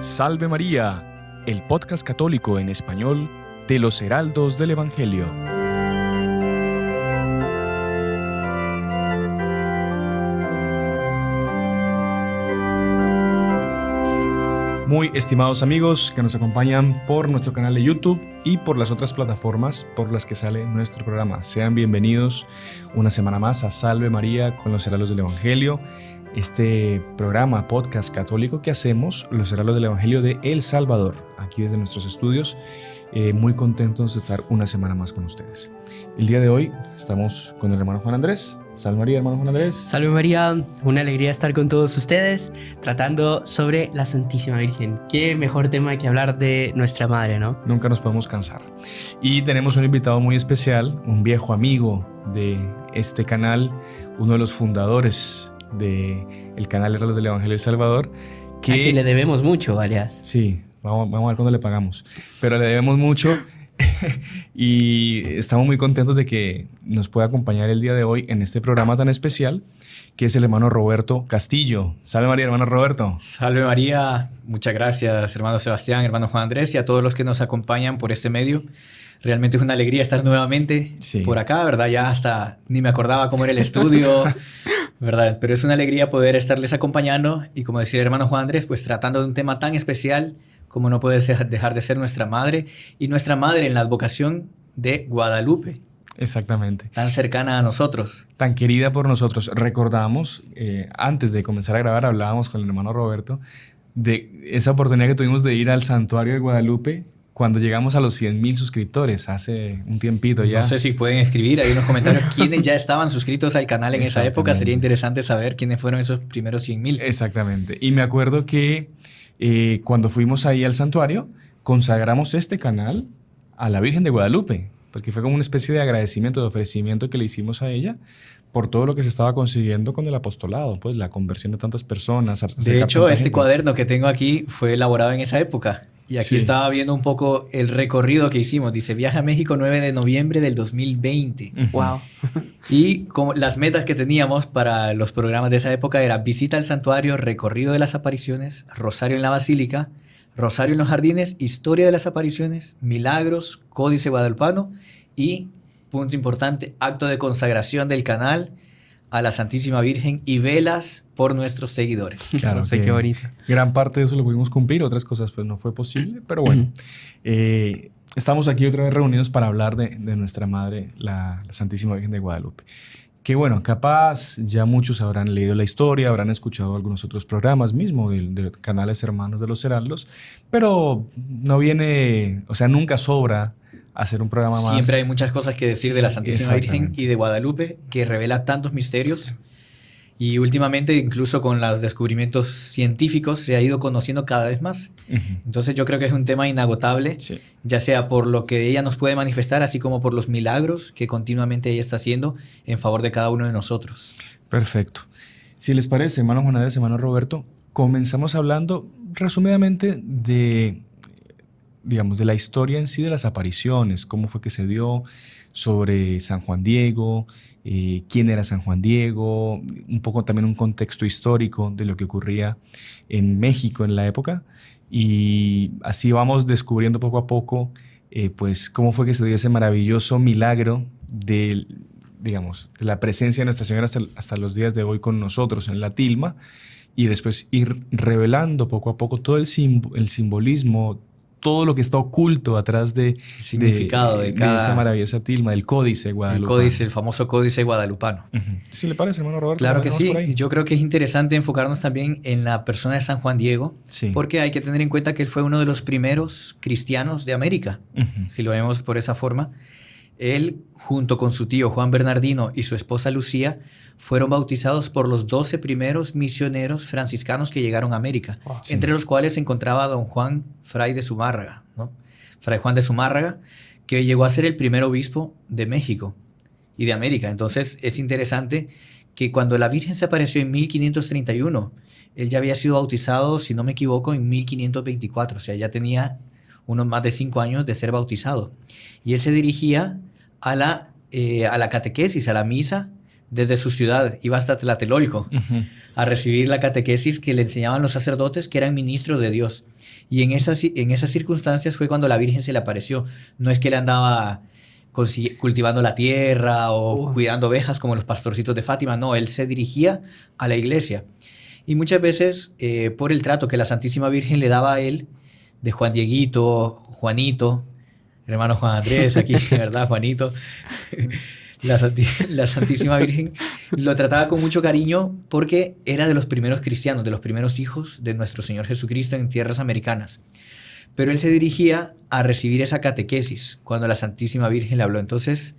Salve María, el podcast católico en español de los Heraldos del Evangelio. Muy estimados amigos que nos acompañan por nuestro canal de YouTube y por las otras plataformas por las que sale nuestro programa. Sean bienvenidos una semana más a Salve María con los Heraldos del Evangelio. Este programa, podcast católico que hacemos, los Heraldos del Evangelio de El Salvador, aquí desde nuestros estudios, muy contentos de estar una semana más con ustedes. El día de hoy estamos con el hermano Juan Andrés. Salve María, hermano Juan Andrés. Salve María, una alegría estar con todos ustedes tratando sobre la Santísima Virgen. Qué mejor tema que hablar de nuestra madre, ¿no? Nunca nos podemos cansar. Y tenemos un invitado muy especial, un viejo amigo de este canal, uno de los fundadores del canal Heraldos del Evangelio de El Salvador. A quien le debemos mucho, alias. Sí, vamos a ver cuándo le pagamos. Pero le debemos mucho y estamos muy contentos de que nos pueda acompañar el día de hoy en este programa tan especial, que es el hermano Roberto Castillo. Salve María, hermano Roberto. Salve María, muchas gracias hermano Sebastián, hermano Juan Andrés y a todos los que nos acompañan por este medio. Realmente es una alegría estar nuevamente por acá, ¿verdad? Ya hasta ni me acordaba cómo era el estudio, ¿verdad? Pero es una alegría poder estarles acompañando y, como decía el hermano Juan Andrés, pues tratando de un tema tan especial como no puede dejar de ser nuestra madre, y nuestra madre en la advocación de Guadalupe. Exactamente. Tan cercana a nosotros. Tan querida por nosotros. Recordamos, antes de comenzar a grabar, hablábamos con el hermano Roberto de esa oportunidad que tuvimos de ir al santuario de Guadalupe cuando llegamos a los 100,000 suscriptores hace un tiempito ya. No sé si pueden escribir ahí en los comentarios quiénes ya estaban suscritos al canal en esa época. Sería interesante saber quiénes fueron esos primeros 100,000. Exactamente. Y me acuerdo que cuando fuimos ahí al santuario, consagramos este canal a la Virgen de Guadalupe, porque fue como una especie de agradecimiento, de ofrecimiento que le hicimos a ella por todo lo que se estaba consiguiendo con el apostolado, pues la conversión de tantas personas. De hecho, este cuaderno que tengo aquí fue elaborado en esa época. Y aquí estaba viendo un poco el recorrido que hicimos. Dice, viaje a México 9 de noviembre del 2020. ¡Wow! Y como las metas que teníamos para los programas de esa época era visita al santuario, recorrido de las apariciones, rosario en la basílica, rosario en los jardines, historia de las apariciones, milagros, códice guadalupano y, punto importante, acto de consagración del canal a la Santísima Virgen y velas por nuestros seguidores. Claro, no sé, qué bonito. Gran parte de eso lo pudimos cumplir, otras cosas pues no fue posible, pero bueno. Estamos aquí otra vez reunidos para hablar de nuestra madre, la Santísima Virgen de Guadalupe. Que bueno, capaz ya muchos habrán leído la historia, habrán escuchado algunos otros programas mismo de canales hermanos de los Heraldos, pero no viene, o sea, nunca sobra hacer un programa más. Siempre hay muchas cosas que decir de la Santísima Virgen y de Guadalupe, que revela tantos misterios. Y últimamente, incluso con los descubrimientos científicos, se ha ido conociendo cada vez más. Entonces yo creo que es un tema inagotable, ya sea por lo que ella nos puede manifestar, así como por los milagros que continuamente ella está haciendo en favor de cada uno de nosotros. Perfecto. Si les parece, hermano Juan Andrés, hermano Roberto, comenzamos hablando resumidamente de la historia en sí de las apariciones, cómo fue que se dio, sobre San Juan Diego, quién era San Juan Diego, un poco también un contexto histórico de lo que ocurría en México en la época, y así vamos descubriendo poco a poco pues cómo fue que se dio ese maravilloso milagro de la presencia de Nuestra Señora hasta los días de hoy con nosotros en la tilma, y después ir revelando poco a poco todo el simbolismo, todo lo que está oculto atrás de significado de esa maravillosa tilma, del códice guadalupano. El famoso códice guadalupano. ¿Sí le parece, hermano Roberto? Claro que sí. Yo creo que es interesante enfocarnos también en la persona de San Juan Diego, porque hay que tener en cuenta que él fue uno de los primeros cristianos de América, si lo vemos por esa forma. Él, junto con su tío Juan Bernardino y su esposa Lucía, fueron bautizados por los 12 primeros misioneros franciscanos que llegaron a América, entre los cuales se encontraba don Juan Fray de Zumárraga, ¿no? Fray Juan de Zumárraga, que llegó a ser el primer obispo de México y de América. Entonces es interesante que cuando la Virgen se apareció en 1531, él ya había sido bautizado, si no me equivoco, en 1524, o sea, ya tenía unos más de 5 años de ser bautizado. Y él se dirigía a la catequesis, a la misa desde su ciudad, iba hasta Tlatelolco a recibir la catequesis que le enseñaban los sacerdotes que eran ministros de Dios. Y en esas circunstancias fue cuando la Virgen se le apareció. No es que él andaba cultivando la tierra o cuidando ovejas como los pastorcitos de Fátima, no, él se dirigía a la iglesia. Y muchas veces, por el trato que la Santísima Virgen le daba a él, de Juan Dieguito, Juanito, hermano Juan Andrés, aquí, ¿verdad, Juanito? La Santísima Virgen lo trataba con mucho cariño porque era de los primeros cristianos, de los primeros hijos de nuestro Señor Jesucristo en tierras americanas. Pero él se dirigía a recibir esa catequesis cuando la Santísima Virgen le habló. Entonces,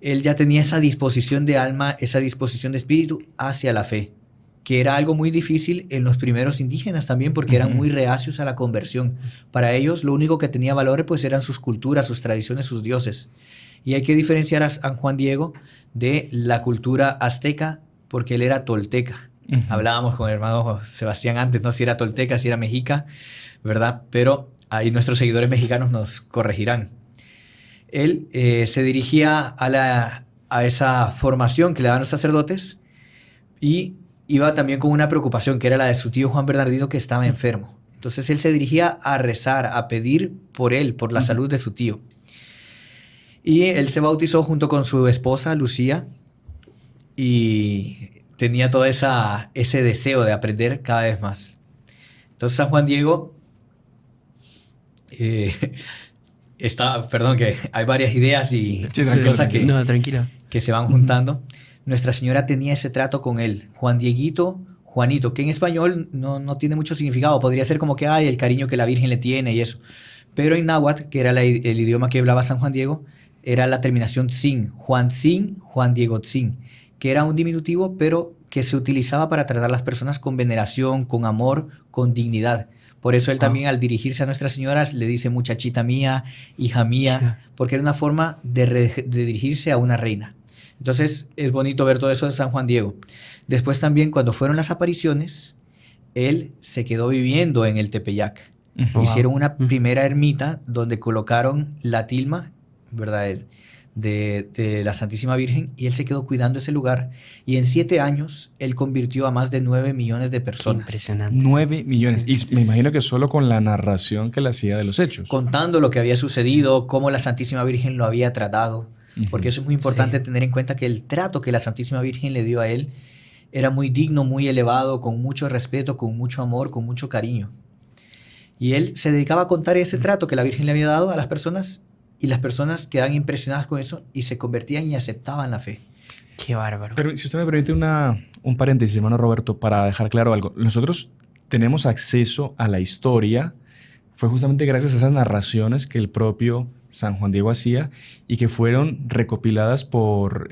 él ya tenía esa disposición de alma, esa disposición de espíritu hacia la fe, que era algo muy difícil en los primeros indígenas también, porque eran muy reacios a la conversión. Para ellos, lo único que tenía valor pues eran sus culturas, sus tradiciones, sus dioses. Y hay que diferenciar a San Juan Diego de la cultura azteca, porque él era tolteca. Hablábamos con el hermano Sebastián antes, no si era tolteca, si era mexica, ¿verdad? Pero ahí nuestros seguidores mexicanos nos corregirán. Él se dirigía a esa formación que le daban los sacerdotes y iba también con una preocupación que era la de su tío Juan Bernardino, que estaba enfermo. Entonces él se dirigía a rezar, a pedir por él, por la salud de su tío. Y él se bautizó junto con su esposa Lucía y tenía todo ese deseo de aprender cada vez más. Entonces San Juan Diego perdón, que hay varias ideas y cosas que se van juntando. Nuestra Señora tenía ese trato con él, Juan Dieguito, Juanito, que en español no tiene mucho significado. Podría ser como que hay el cariño que la Virgen le tiene y eso. Pero en náhuatl, que era el idioma que hablaba San Juan Diego, era la terminación tzin, Juan Diego tzin, que era un diminutivo, pero que se utilizaba para tratar a las personas con veneración, con amor, con dignidad. Por eso él también, al dirigirse a Nuestra Señora, le dice muchachita mía, hija mía, porque era una forma de dirigirse a una reina. Entonces es bonito ver todo eso de San Juan Diego. Después también, cuando fueron las apariciones, él se quedó viviendo en el Tepeyac. Hicieron una primera ermita donde colocaron la tilma, ¿verdad?, de la Santísima Virgen, y él se quedó cuidando ese lugar. Y en 7 años, él convirtió a más de 9 millones de personas. Qué impresionante. 9 millones. Y me imagino que solo con la narración que le hacía de los hechos. Contando lo que había sucedido, cómo la Santísima Virgen lo había tratado. Porque eso es muy importante tener en cuenta, que el trato que la Santísima Virgen le dio a él era muy digno, muy elevado, con mucho respeto, con mucho amor, con mucho cariño. Y él se dedicaba a contar ese trato que la Virgen le había dado a las personas, y las personas quedaban impresionadas con eso y se convertían y aceptaban la fe. Qué bárbaro. Pero si usted me permite un paréntesis, hermano Roberto, para dejar claro algo. Nosotros tenemos acceso a la historia, fue justamente gracias a esas narraciones que el propio San Juan Diego hacía y que fueron recopiladas por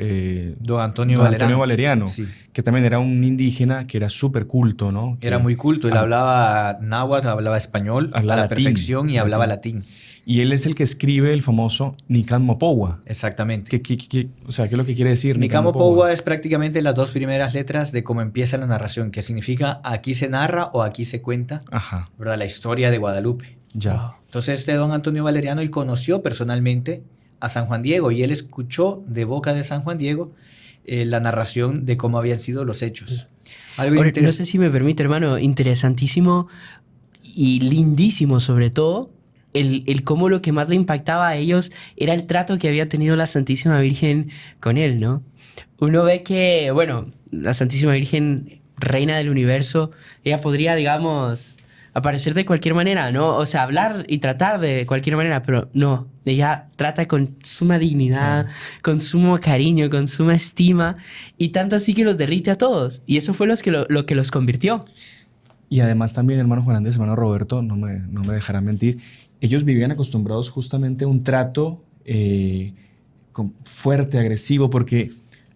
Don Antonio Valeriano, sí, que también era un indígena que era súper culto, ¿no? Era muy culto. Él hablaba náhuatl, hablaba español a la perfección y hablaba latín. Y él es el que escribe el famoso Nican Mopowa. Exactamente. O sea, ¿qué es lo que quiere decir? Nican Mopowa es prácticamente las 2 primeras letras de cómo empieza la narración, que significa aquí se narra o aquí se cuenta, ¿verdad?, la historia de Guadalupe. Ya. Wow. Entonces don Antonio Valeriano, él conoció personalmente a San Juan Diego y él escuchó de boca de San Juan Diego la narración de cómo habían sido los hechos. No sé si me permite, hermano, interesantísimo y lindísimo sobre todo, el cómo lo que más le impactaba a ellos era el trato que había tenido la Santísima Virgen con él, ¿no? Uno ve que, bueno, la Santísima Virgen, reina del universo, ella podría, digamos, aparecer de cualquier manera, ¿no? O sea, hablar y tratar de cualquier manera, pero no. Ella trata con suma dignidad, con sumo cariño, con suma estima, y tanto así que los derrite a todos. Y eso fue lo que los convirtió. Y además también, hermano Juan Andrés, hermano Roberto, no me dejarán mentir, ellos vivían acostumbrados justamente a un trato fuerte, agresivo, porque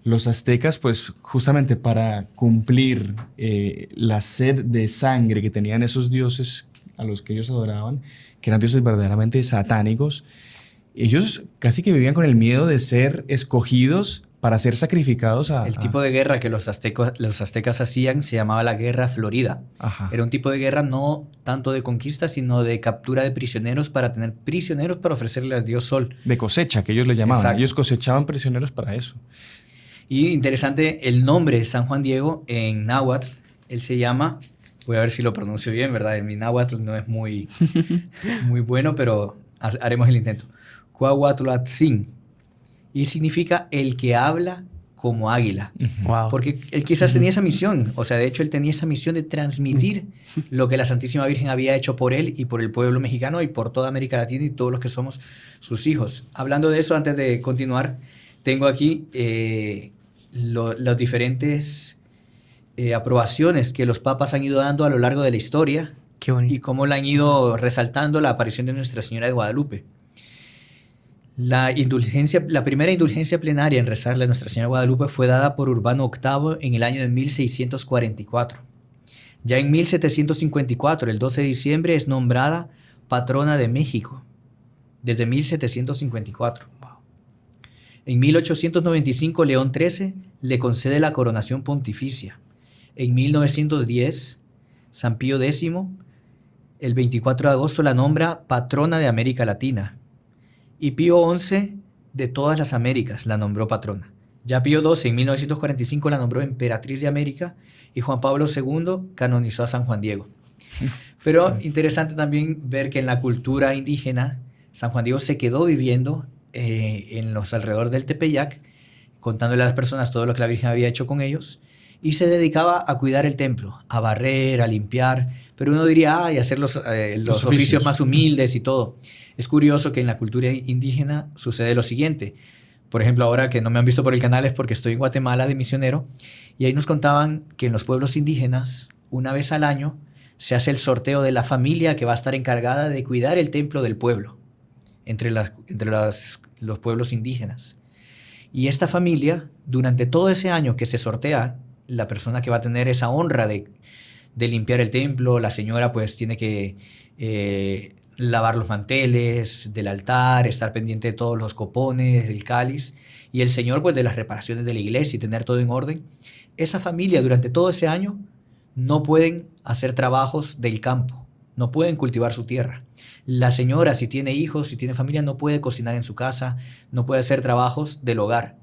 los aztecas, pues justamente para cumplir la sed de sangre que tenían esos dioses a los que ellos adoraban, que eran dioses verdaderamente satánicos, ellos casi que vivían con el miedo de ser escogidos para ser sacrificados El tipo de guerra que los aztecas hacían se llamaba la Guerra Florida. Era un tipo de guerra no tanto de conquista, sino de captura de prisioneros, para tener prisioneros para ofrecerle a Dios Sol. De cosecha, que ellos le llamaban. Exacto. Ellos cosechaban prisioneros para eso. Y interesante, el nombre de San Juan Diego en náhuatl, él se llama, voy a ver si lo pronuncio bien, ¿verdad? En mi náhuatl no es muy, muy bueno, pero haremos el intento. Cuahuatlatzin. Y significa el que habla como águila. Wow. Porque él quizás tenía esa misión, o sea, de hecho él tenía esa misión de transmitir lo que la Santísima Virgen había hecho por él y por el pueblo mexicano y por toda América Latina y todos los que somos sus hijos. Hablando de eso, antes de continuar, tengo aquí las diferentes aprobaciones que los papas han ido dando a lo largo de la historia. Qué bonito. Y cómo la han ido resaltando la aparición de Nuestra Señora de Guadalupe. La primera indulgencia plenaria en rezarle a Nuestra Señora de Guadalupe fue dada por Urbano VIII en el año de 1644. Ya en 1754, el 12 de diciembre, es nombrada patrona de México. Desde 1754. En 1895, León XIII le concede la coronación pontificia. En 1910, San Pío X, el 24 de agosto, la nombra patrona de América Latina. Y Pío XI, de todas las Américas, la nombró patrona. Ya Pío XII, en 1945, la nombró emperatriz de América. Y Juan Pablo II canonizó a San Juan Diego. Pero interesante también ver que en la cultura indígena, San Juan Diego se quedó viviendo en los alrededores del Tepeyac, contándole a las personas todo lo que la Virgen había hecho con ellos, y se dedicaba a cuidar el templo, a barrer, a limpiar, pero uno diría, y hacer los oficios más humildes y todo. Es curioso que en la cultura indígena sucede lo siguiente. Por ejemplo, ahora que no me han visto por el canal es porque estoy en Guatemala de misionero, y ahí nos contaban que en los pueblos indígenas, una vez al año, se hace el sorteo de la familia que va a estar encargada de cuidar el templo del pueblo, entre los pueblos indígenas. Y esta familia, durante todo ese año que se sortea, la persona que va a tener esa honra de limpiar el templo, la señora pues tiene que lavar los manteles del altar, estar pendiente de todos los copones, del cáliz, y el señor pues de las reparaciones de la iglesia y tener todo en orden. Esa familia durante todo ese año no pueden hacer trabajos del campo, no pueden cultivar su tierra. La señora, si tiene hijos, si tiene familia, no puede cocinar en su casa, no puede hacer trabajos del hogar.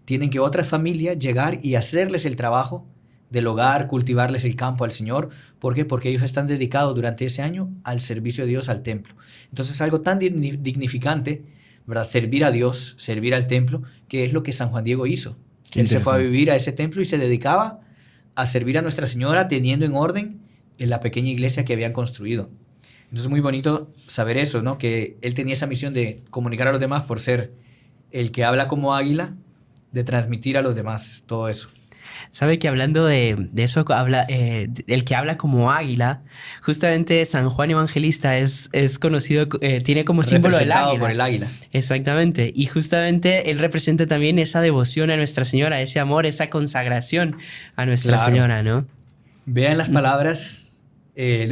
Tienen que otras familias llegar y hacerles el trabajo del hogar, cultivarles el campo al Señor. ¿Por qué? Porque ellos están dedicados durante ese año al servicio de Dios, al templo. Entonces es algo tan dignificante, ¿verdad? Servir a Dios, servir al templo, que es lo que San Juan Diego hizo. Él se fue a vivir a ese templo y se dedicaba a servir a Nuestra Señora teniendo en orden en la pequeña iglesia que habían construido. Entonces es muy bonito saber eso, ¿no? Que él tenía esa misión de comunicar a los demás por ser el que habla como águila, de transmitir a los demás todo eso. Sabe que hablando de eso, el que habla como águila, justamente San Juan Evangelista es conocido, tiene como símbolo el águila. Por el águila. Exactamente. Y justamente él representa también esa devoción a Nuestra Señora, ese amor, esa consagración a Nuestra Señora, ¿no? Vean las palabras.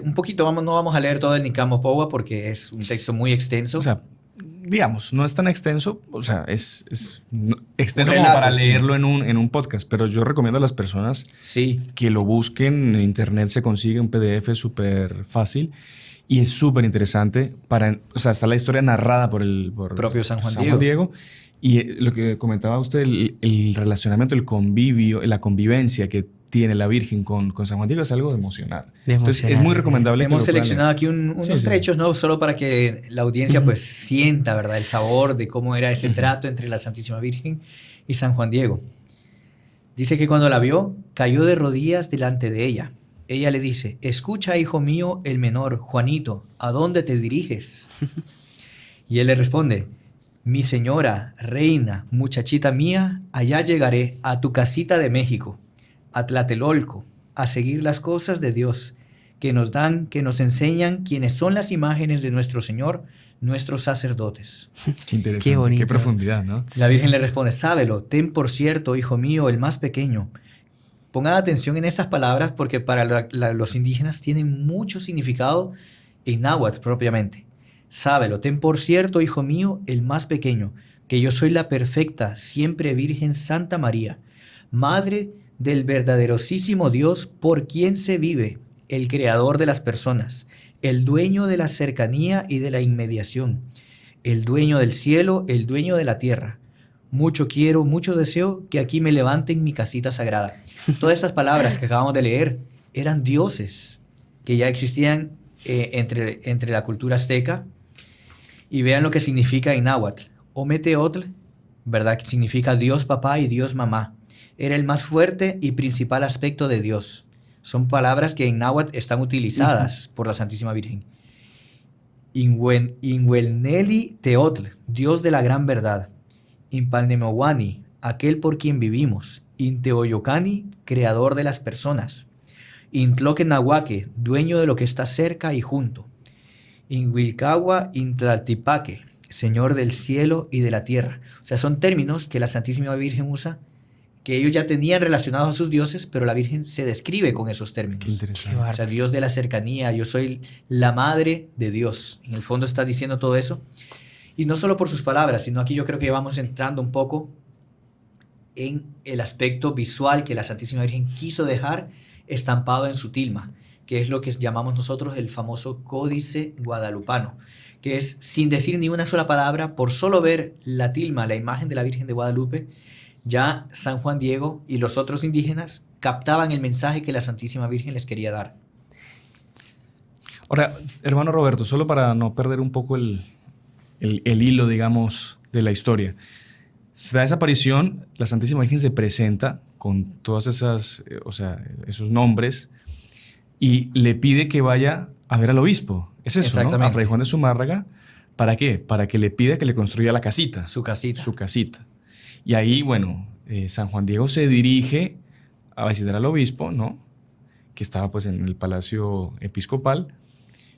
Un poquito, no vamos a leer todo el Nicamo Powa porque es un texto muy extenso. O sea, digamos, no es tan extenso, o sea, es extenso relato, como para leerlo en un podcast, pero yo recomiendo a las personas que lo busquen. En internet se consigue un PDF súper fácil y es súper interesante. O sea, está la historia narrada por propio San Juan Diego. Y lo que comentaba usted, el relacionamiento, el convivio, la convivencia que tiene la Virgen con San Juan Diego es algo emocional. Entonces es muy recomendable. Hemos seleccionado aquí unos trechos, ¿no? Solo para que la audiencia pues sienta, ¿verdad? El sabor de cómo era ese trato entre la Santísima Virgen y San Juan Diego. Dice que cuando la vio, cayó de rodillas delante de ella. Ella le dice: escucha, hijo mío, el menor, Juanito, ¿a dónde te diriges? Y él le responde: mi señora, reina, muchachita mía, allá llegaré, a tu casita de México, a Tlatelolco, a seguir las cosas de Dios, que nos dan, que nos enseñan quiénes son las imágenes de nuestro Señor, nuestros sacerdotes. Qué interesante, qué bonito, qué profundidad, ¿no? La Virgen le responde: sábelo, ten por cierto, hijo mío, el más pequeño. Pongan atención en estas palabras porque para los indígenas tienen mucho significado en náhuatl propiamente. Sábelo, ten por cierto, hijo mío, el más pequeño, que yo soy la perfecta, siempre Virgen Santa María, Madre del verdaderosísimo Dios por quien se vive, el creador de las personas, el dueño de la cercanía y de la inmediación, el dueño del cielo, el dueño de la tierra. mucho quiero, mucho deseo que aquí me levanten mi casita sagrada. Todas estas palabras que acabamos de leer eran dioses que ya existían entre la cultura azteca. Y vean lo que significa en náhuatl. Ometeotl, ¿verdad? Que significa Dios papá y Dios mamá. Era el más fuerte y principal aspecto de Dios. Son palabras que en náhuatl están utilizadas por la Santísima Virgen. Inhuelneli Teotl, Dios de la gran verdad. Impalnemowani, aquel por quien vivimos. Inteoyocani, creador de las personas. Intloquenahuaque, dueño de lo que está cerca y junto. Inhuilcagua Intlaltipaque, Señor del cielo y de la tierra. O sea, son términos que la Santísima Virgen usa, que ellos ya tenían relacionados a sus dioses, pero la Virgen se describe con esos términos. Qué interesante. O sea, Dios de la cercanía, yo soy la madre de Dios. En el fondo está diciendo todo eso. Y no solo por sus palabras, sino aquí yo creo que vamos entrando un poco en el aspecto visual que la Santísima Virgen quiso dejar estampado en su tilma, que es lo que llamamos nosotros el famoso Códice Guadalupano, que es sin decir ni una sola palabra, por solo ver la tilma, la imagen de la Virgen de Guadalupe, ya San Juan Diego y los otros indígenas captaban el mensaje que la Santísima Virgen les quería dar. Ahora, hermano Roberto, solo para no perder un poco el hilo, digamos, de la historia. Se da esa aparición, la Santísima Virgen se presenta con todas esas, esos nombres, y le pide que vaya a ver al obispo. Es eso, ¿no? A Fray Juan de Zumárraga. ¿Para qué? Para que le pida que le construya la casita. Su casita. Su casita. Y ahí, bueno, San Juan Diego se dirige a visitar al obispo, ¿no? Que estaba pues en el palacio episcopal.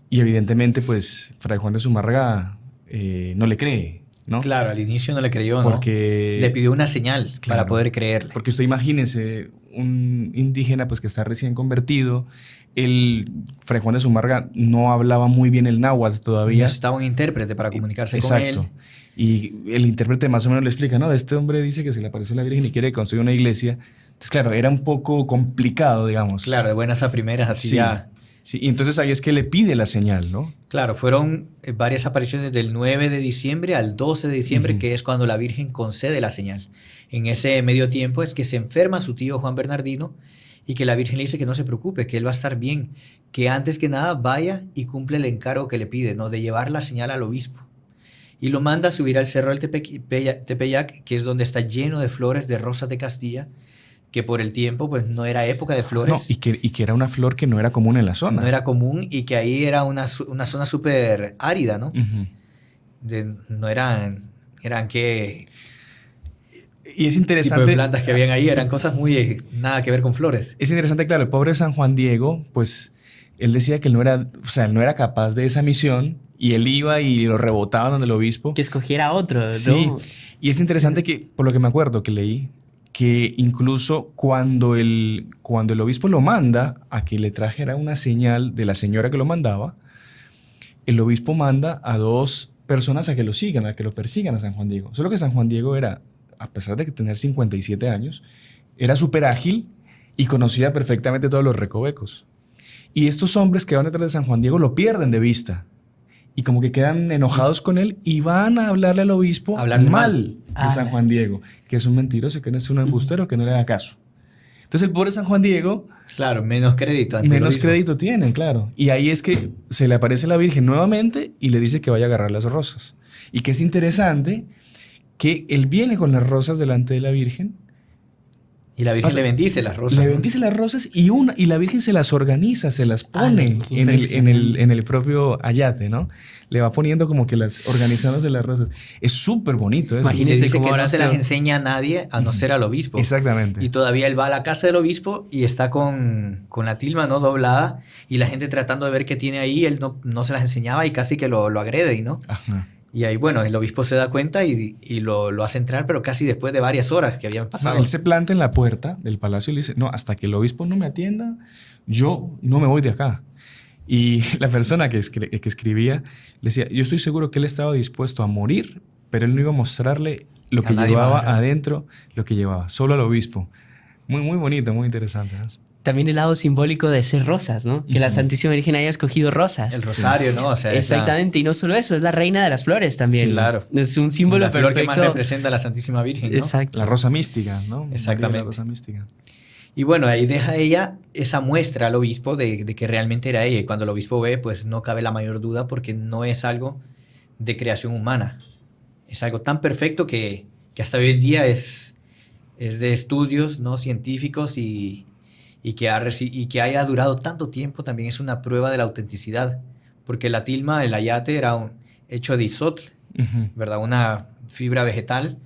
Y evidentemente, pues, Fray Juan de Zumárraga no le cree, ¿no? Claro, al inicio no le creyó, porque, ¿no? Le pidió una señal, claro, para poder creerle. Porque usted imagínese un indígena pues que está recién convertido, Fray Juan de Zumárraga no hablaba muy bien el náhuatl todavía. Necesitaba un intérprete para comunicarse con él. Exacto. Y el intérprete más o menos le explica, ¿no? Este hombre dice que se le apareció la Virgen y quiere construir una iglesia. Entonces, claro, era un poco complicado, digamos. Claro, de buenas a primeras, así sí, ya. Sí, y entonces ahí es que le pide la señal, ¿no? Claro, fueron varias apariciones del 9 de diciembre al 12 de diciembre, que es cuando la Virgen concede la señal. En ese medio tiempo es que se enferma su tío Juan Bernardino y que la Virgen le dice que no se preocupe, que él va a estar bien, que antes que nada vaya y cumple el encargo que le pide, ¿no? De llevar la señal al obispo. Y lo manda a subir al cerro del Tepeyac, que es donde está lleno de flores de rosas de Castilla, que por el tiempo pues no era época de flores. No, y que era una flor que no era común en la zona. No era común y que ahí era una zona súper árida, ¿no? No eran que... Y es interesante... tipo de plantas que habían ahí, eran cosas muy... nada que ver con flores. Es interesante, claro, el pobre San Juan Diego, pues él decía que él no era capaz de esa misión y él iba y lo rebotaba donde el obispo. Que escogiera otro, ¿no? Sí, y es interesante que, por lo que me acuerdo que leí, que incluso cuando el obispo lo manda a que le trajera una señal de la señora que lo mandaba, el obispo manda a 2 personas a que lo sigan, a que lo persigan a San Juan Diego. Solo que San Juan Diego era, a pesar de tener 57 años, era súper ágil y conocía perfectamente todos los recovecos. Y estos hombres que van detrás de San Juan Diego lo pierden de vista. Y como que quedan enojados con él y van a hablarle al obispo mal de San Juan Diego, que es un mentiroso, que no es un embustero, que no le da caso. Entonces el pobre San Juan Diego... Claro, menos crédito. Menos crédito tiene, claro. Y ahí es que se le aparece la Virgen nuevamente y le dice que vaya a agarrar las rosas. Y que es interesante que él viene con las rosas delante de la Virgen. Y la Virgen le bendice las rosas. Le bendice las rosas y la Virgen se las organiza, se las pone en el propio ayate, ¿no? Le va poniendo como que organizándose las rosas. Es súper bonito eso. Imagínese dice que no se las enseña a nadie a no ser al obispo. Exactamente. Y todavía él va a la casa del obispo y está con la tilma, ¿no? Doblada, y la gente tratando de ver qué tiene ahí, él no se las enseñaba y casi que lo agrede, ¿no? Ajá. Y ahí, bueno, el obispo se da cuenta y lo hace entrar, pero casi después de varias horas que habían pasado. No, él se planta en la puerta del palacio y le dice, no, hasta que el obispo no me atienda, yo no me voy de acá. Y la persona que escribía le decía, yo estoy seguro que él estaba dispuesto a morir, pero él no iba a mostrarle lo que llevaba adentro, lo que llevaba, solo al obispo. Muy, muy bonito, muy interesante, ¿no? también el lado simbólico de ser rosas, ¿no? Que la Santísima Virgen haya escogido rosas. El rosario, ¿no? O sea, exactamente, y no solo eso, es la reina de las flores también. Sí, claro. Es un símbolo la flor perfecto. que más representa a la Santísima Virgen, ¿no? Exacto. La rosa mística, ¿no? Exactamente. La rosa mística. Y bueno, ahí deja ella esa muestra al obispo de que realmente era ella. Y cuando el obispo ve, pues no cabe la mayor duda porque no es algo de creación humana. Es algo tan perfecto que hasta hoy en día es de estudios, ¿no?, científicos y que haya durado tanto tiempo también es una prueba de la autenticidad. Porque la tilma, el ayate, era hecho de isotl, ¿verdad? Una fibra vegetal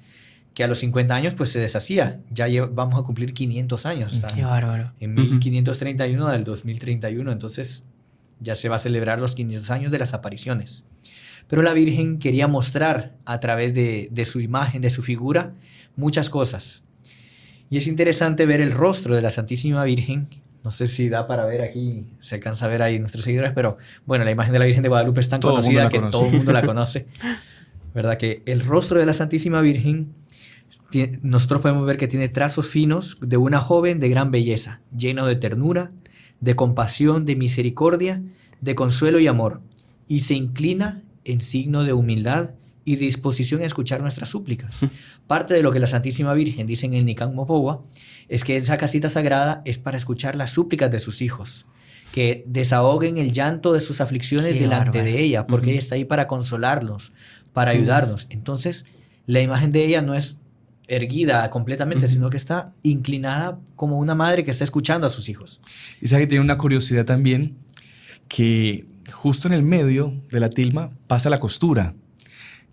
que a los 50 años pues se deshacía. Ya vamos a cumplir 500 años. ¿Sabes? Qué bárbaro. En 1531 del 2031, entonces ya se va a celebrar los 500 años de las apariciones. Pero la Virgen quería mostrar a través de su imagen, de su figura, muchas cosas. Y es interesante ver el rostro de la Santísima Virgen. No sé si da para ver aquí, se alcanza a ver ahí nuestros seguidores, pero bueno, la imagen de la Virgen de Guadalupe es tan conocida que todo el mundo la conoce. ¿Verdad? Que el rostro de la Santísima Virgen, nosotros podemos ver que tiene trazos finos de una joven de gran belleza, lleno de ternura, de compasión, de misericordia, de consuelo y amor, y se inclina en signo de humildad y disposición a escuchar nuestras súplicas. Parte de lo que la Santísima Virgen dice en el Nican Mopowa es que esa casita sagrada es para escuchar las súplicas de sus hijos, que desahoguen el llanto de sus aflicciones delante de ella, porque ella está ahí para consolarlos, para ayudarnos. Entonces, la imagen de ella no es erguida completamente, sino que está inclinada como una madre que está escuchando a sus hijos. Y sabe que tiene una curiosidad también, que justo en el medio de la tilma pasa la costura.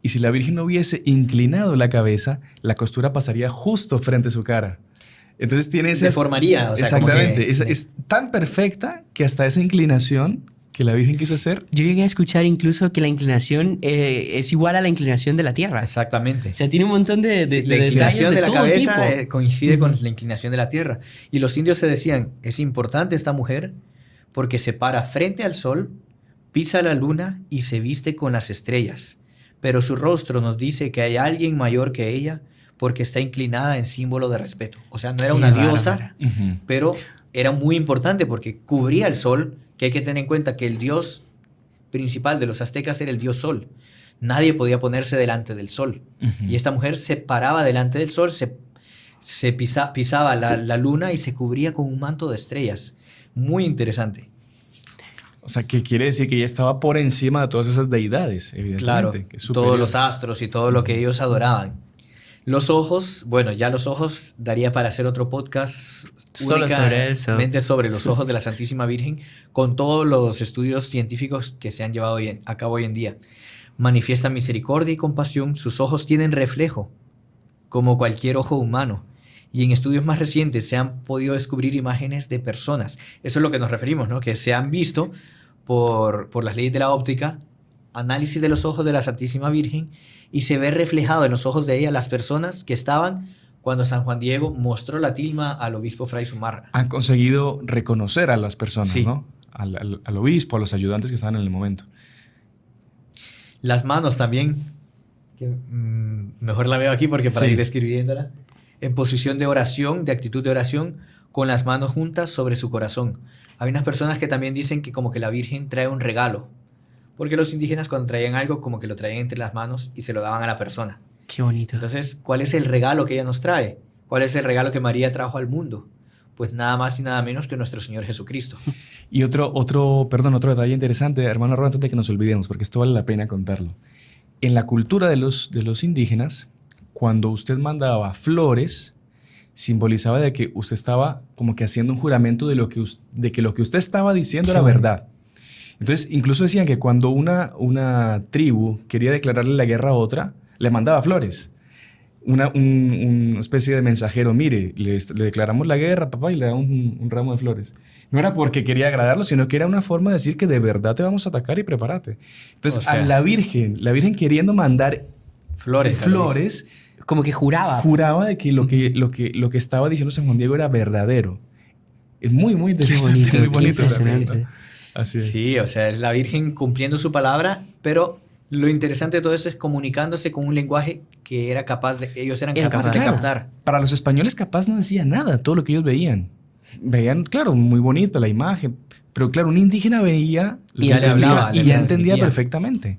Y si la Virgen no hubiese inclinado la cabeza, la costura pasaría justo frente a su cara. Entonces tiene esa... Deformaría. O sea, exactamente. Es tan perfecta que hasta esa inclinación que la Virgen quiso hacer... Yo llegué a escuchar incluso que la inclinación es igual a la inclinación de la Tierra. Exactamente. O sea, tiene un montón de la inclinación de la cabeza coincide con la inclinación de la Tierra. Y los indios se decían, es importante esta mujer porque se para frente al sol, pisa la luna y se viste con las estrellas. Pero su rostro nos dice que hay alguien mayor que ella porque está inclinada en símbolo de respeto. O sea, no era una diosa, pero era muy importante porque cubría el sol, que hay que tener en cuenta que el dios principal de los aztecas era el dios sol. Nadie podía ponerse delante del sol. Y esta mujer se paraba delante del sol, se pisaba la luna y se cubría con un manto de estrellas. Muy interesante. O sea, que quiere decir que ella estaba por encima de todas esas deidades, evidentemente. Claro, que es todos los astros y todo lo que ellos adoraban. Los ojos, bueno, ya los ojos daría para hacer otro podcast solo sobre eso. Sobre los ojos de la Santísima Virgen, con todos los estudios científicos que se han llevado a cabo hoy en día. Manifiesta misericordia y compasión, sus ojos tienen reflejo, como cualquier ojo humano. Y en estudios más recientes se han podido descubrir imágenes de personas. Eso es lo que nos referimos, ¿no? Que se han visto por las leyes de la óptica, análisis de los ojos de la Santísima Virgen, y se ve reflejado en los ojos de ella las personas que estaban cuando San Juan Diego mostró la tilma al obispo Fray Zumárraga. Han conseguido reconocer a las personas, sí, ¿no? Al obispo, a los ayudantes que estaban en el momento. Las manos también, que, mejor la veo aquí porque para ir describiéndola. En posición de oración, de actitud de oración, con las manos juntas sobre su corazón. Hay unas personas que también dicen que como que la Virgen trae un regalo, porque los indígenas cuando traían algo como que lo traían entre las manos y se lo daban a la persona. Qué bonito. Entonces, ¿cuál es el regalo que ella nos trae? ¿Cuál es el regalo que María trajo al mundo? Pues nada más y nada menos que nuestro Señor Jesucristo. Y otro detalle interesante, hermano Ron, antes de que nos olvidemos, porque esto vale la pena contarlo. En la cultura de los indígenas, cuando usted mandaba flores, simbolizaba de que usted estaba como que haciendo un juramento de que lo que usted estaba diciendo era verdad. Entonces, incluso decían que cuando una tribu quería declararle la guerra a otra, le mandaba flores. Una especie de mensajero, mire, le declaramos la guerra, papá, y le da un ramo de flores. No era porque quería agradarlo, sino que era una forma de decir que de verdad te vamos a atacar y prepárate. Entonces, a la Virgen queriendo mandar flores, como que juraba de que lo que estaba diciendo San Juan Diego era verdadero. Es muy, muy interesante. Qué bonito, Así es. Sí, o sea, es la Virgen cumpliendo su palabra, pero lo interesante de todo eso es comunicándose con un lenguaje que ellos eran capaces de captar. Para los españoles capaz no decía nada, todo lo que ellos veían. veían, claro, muy bonita la imagen, pero claro, un indígena veía y ya le hablaba, y ya entendía perfectamente.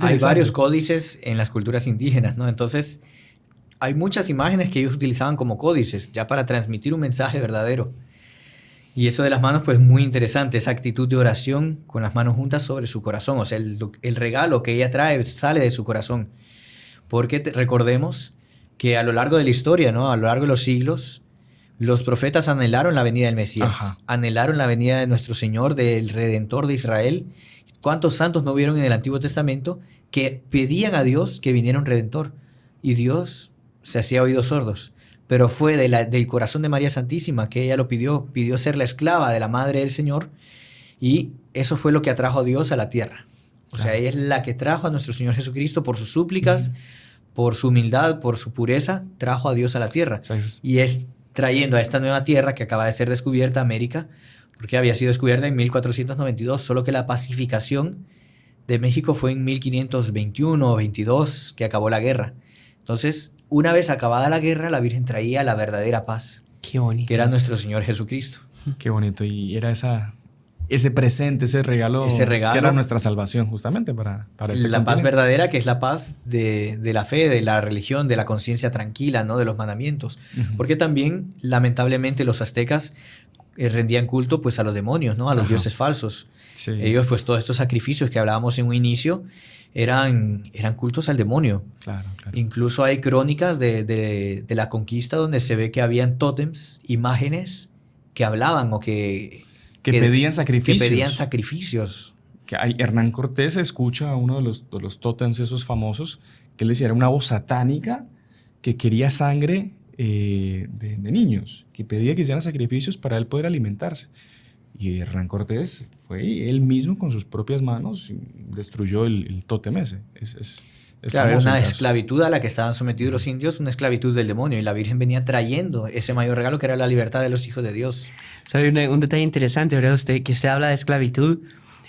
Hay varios códices en las culturas indígenas, ¿no? Entonces, hay muchas imágenes que ellos utilizaban como códices, ya para transmitir un mensaje verdadero. Y eso de las manos, pues muy interesante, esa actitud de oración con las manos juntas sobre su corazón. O sea, el regalo que ella trae sale de su corazón. Porque recordemos que a lo largo de la historia, ¿no? A lo largo de los siglos, los profetas anhelaron la venida del Mesías. Ajá. Anhelaron la venida de nuestro Señor, del Redentor de Israel. ¿Cuántos santos no vieron en el Antiguo Testamento que pedían a Dios que viniera un Redentor? Y Dios se hacía oídos sordos. Pero fue del corazón de María Santísima que ella lo pidió ser la esclava de la Madre del Señor, y eso fue lo que atrajo a Dios a la tierra. O sea, ella es la que trajo a nuestro Señor Jesucristo por sus súplicas, por su humildad, por su pureza, trajo a Dios a la tierra. Y es trayendo a esta nueva tierra que acaba de ser descubierta, América, porque había sido descubierta en 1492, solo que la pacificación de México fue en 1521 o 22, que acabó la guerra. Entonces, una vez acabada la guerra, la Virgen traía la verdadera paz. Qué bonito. Que era nuestro Señor Jesucristo. Qué bonito. Y era ese presente, ese regalo que era nuestra salvación justamente para este la paz verdadera, que es la paz de la fe, de la religión, de la conciencia tranquila, ¿no? De los mandamientos. Porque también, lamentablemente, los aztecas rendían culto pues a los demonios, ¿no? A los dioses falsos. Sí. Ellos, pues todos estos sacrificios que hablábamos en un inicio, eran cultos al demonio. Claro. Incluso hay crónicas de la conquista donde se ve que habían tótems, imágenes que hablaban o que pedían sacrificios. Que pedían sacrificios. Hernán Cortés escucha a uno de los tótems esos famosos, que él decía, era una voz satánica que quería sangre de niños, que pedía que hicieran sacrificios para él poder alimentarse. Y Hernán Cortés fue él mismo con sus propias manos destruyó el tótem ese. Claro, era una esclavitud a la que estaban sometidos los indios, una esclavitud del demonio, y la Virgen venía trayendo ese mayor regalo que era la libertad de los hijos de Dios. ¿Sabe un detalle interesante, ¿verdad? Que usted habla de esclavitud.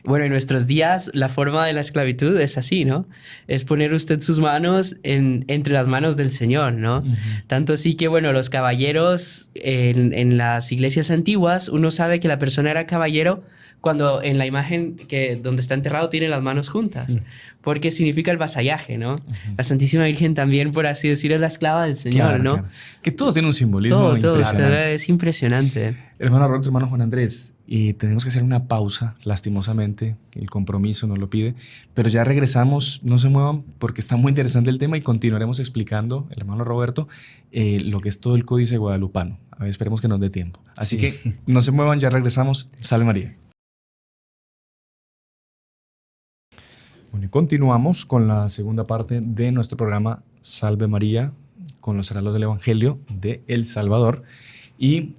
Bueno, en nuestros días la forma de la esclavitud es así, ¿no? Es poner usted sus manos entre las manos del Señor, ¿no? Tanto así que, bueno, los caballeros en las iglesias antiguas, uno sabe que la persona era caballero cuando en la imagen donde está enterrado tiene las manos juntas, porque significa el vasallaje, ¿no? La Santísima Virgen también, por así decir, es la esclava del Señor, ¿no? Claro. Que todo tiene un simbolismo impresionante. Es impresionante. Hermano Roberto, hermano Juan Andrés, tenemos que hacer una pausa, lastimosamente, el compromiso nos lo pide, pero ya regresamos, no se muevan porque está muy interesante el tema y continuaremos explicando, el hermano Roberto, lo que es todo el Códice Guadalupano. A ver, esperemos que nos dé tiempo. Así que no se muevan, ya regresamos. Salve María. Bueno, y continuamos con la segunda parte de nuestro programa Salve María, con los heraldos del Evangelio de El Salvador. Y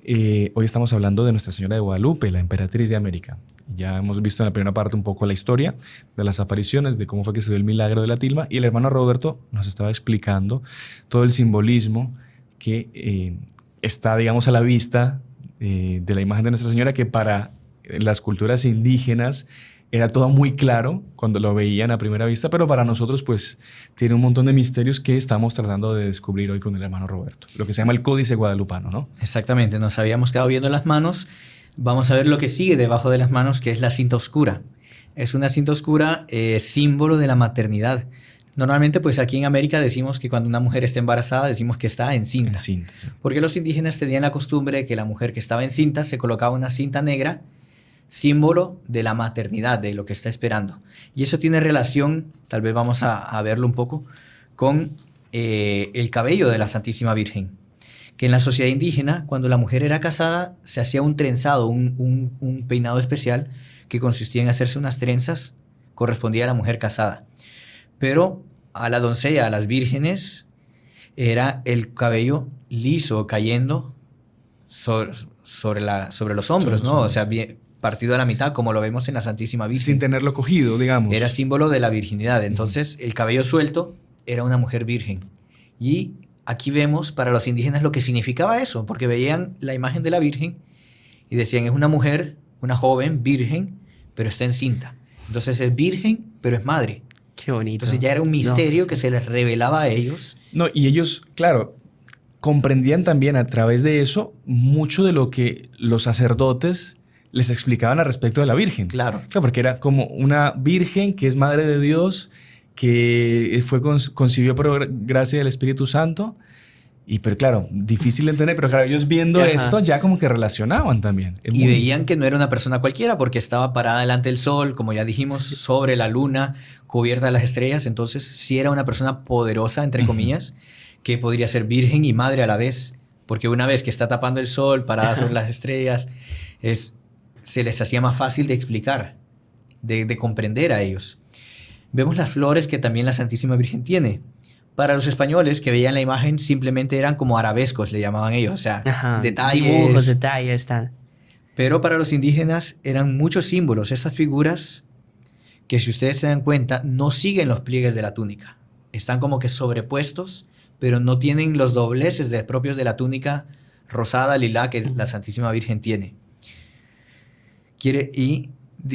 hoy estamos hablando de Nuestra Señora de Guadalupe, la emperatriz de América. Ya hemos visto en la primera parte un poco la historia de las apariciones, de cómo fue que se dio el milagro de la tilma, y el hermano Roberto nos estaba explicando todo el simbolismo que está, digamos, a la vista de la imagen de Nuestra Señora, que para las culturas indígenas era todo muy claro cuando lo veían a primera vista, pero para nosotros pues tiene un montón de misterios que estamos tratando de descubrir hoy con el hermano Roberto. Lo que se llama el Códice Guadalupano, ¿no? Exactamente, nos habíamos quedado viendo las manos. Vamos a ver lo que sigue debajo de las manos, que es la cinta oscura. Es una cinta oscura símbolo de la maternidad. Normalmente pues aquí en América decimos que cuando una mujer está embarazada decimos que está encinta. Encinta, sí. Porque los indígenas tenían la costumbre de que la mujer que estaba encinta se colocaba una cinta negra, símbolo de la maternidad, de lo que está esperando. Y eso tiene relación, tal vez vamos a verlo un poco, con el cabello de la Santísima Virgen. Que en la sociedad indígena, cuando la mujer era casada, se hacía un trenzado, un peinado especial que consistía en hacerse unas trenzas, correspondía a la mujer casada. Pero a la doncella, a las vírgenes, era el cabello liso, cayendo sobre los hombros, ¿no? O sea, bien partido a la mitad, como lo vemos en la Santísima Virgen. Sin tenerlo cogido, digamos. Era símbolo de la virginidad. Entonces, el cabello suelto era una mujer virgen. Y aquí vemos para los indígenas lo que significaba eso, porque veían la imagen de la Virgen y decían, es una mujer, una joven, virgen, pero está encinta. Entonces es virgen, pero es madre. Qué bonito. Entonces ya era un misterio que se les revelaba a ellos. No, y ellos, claro, comprendían también a través de eso mucho de lo que los sacerdotes les explicaban al respecto de la Virgen. Claro. Porque era como una Virgen que es Madre de Dios, que concibió por gracia del Espíritu Santo. Pero claro, difícil de entender, pero claro, ellos viendo esto ya como que relacionaban también. Y veían que no era una persona cualquiera porque estaba parada delante del sol, como ya dijimos, sobre la luna, cubierta de las estrellas. Entonces sí era una persona poderosa, entre comillas, que podría ser virgen y madre a la vez. Porque una vez que está tapando el sol, parada sobre las estrellas, se les hacía más fácil de explicar, de comprender a ellos. Vemos las flores que también la Santísima Virgen tiene. Para los españoles que veían la imagen simplemente eran como arabescos, le llamaban ellos, o sea, detalles. Dibujos, detalles, tal. Pero para los indígenas eran muchos símbolos, esas figuras que si ustedes se dan cuenta no siguen los pliegues de la túnica. Están como que sobrepuestos, pero no tienen los dobleces propios de la túnica rosada, lilá que la Santísima Virgen tiene. ¿Y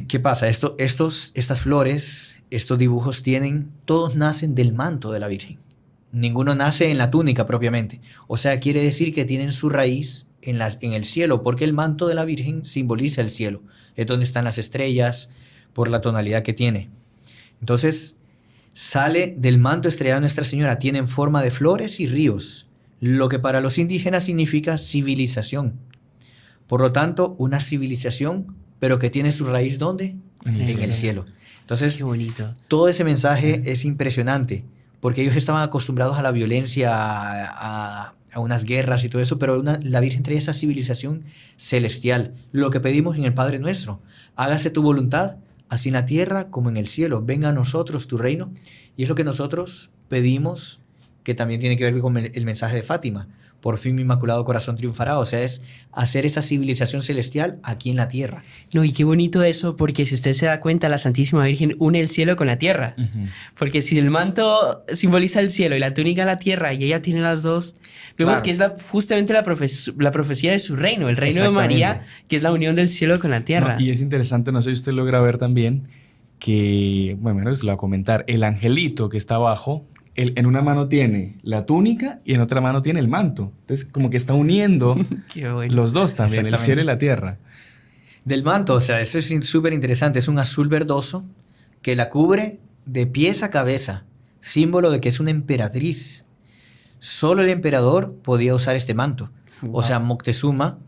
qué pasa? Estas flores, estos dibujos todos nacen del manto de la Virgen. Ninguno nace en la túnica propiamente. O sea, quiere decir que tienen su raíz en el cielo, porque el manto de la Virgen simboliza el cielo. Es donde están las estrellas, por la tonalidad que tiene. Entonces, sale del manto estrellado de Nuestra Señora. Tienen forma de flores y ríos, lo que para los indígenas significa civilización. Por lo tanto, una civilización, pero que tiene su raíz ¿dónde? En el cielo. Entonces, qué bonito. Todo ese mensaje es impresionante, porque ellos estaban acostumbrados a la violencia, a unas guerras y todo eso, pero la Virgen trae esa civilización celestial. Lo que pedimos en el Padre Nuestro: hágase tu voluntad, así en la tierra como en el cielo. Venga a nosotros tu reino. Y es lo que nosotros pedimos, que también tiene que ver con el mensaje de Fátima. Por fin mi Inmaculado Corazón triunfará. O sea, es hacer esa civilización celestial aquí en la tierra. No, y qué bonito eso, porque si usted se da cuenta, la Santísima Virgen une el cielo con la tierra. Porque si el manto simboliza el cielo y la túnica la tierra, y ella tiene las dos, vemos que es justamente la profecía de su reino, el reino de María, que es la unión del cielo con la tierra. No, y es interesante, no sé si usted logra ver también, que, bueno, se lo voy a comentar, el angelito que está abajo, en una mano tiene la túnica y en otra mano tiene el manto. Entonces, como que está uniendo los dos también, el cielo y la tierra. Del manto, o sea, eso es súper interesante. Es un azul verdoso que la cubre de pies a cabeza, símbolo de que es una emperatriz. Solo el emperador podía usar este manto. Wow. O sea, Moctezuma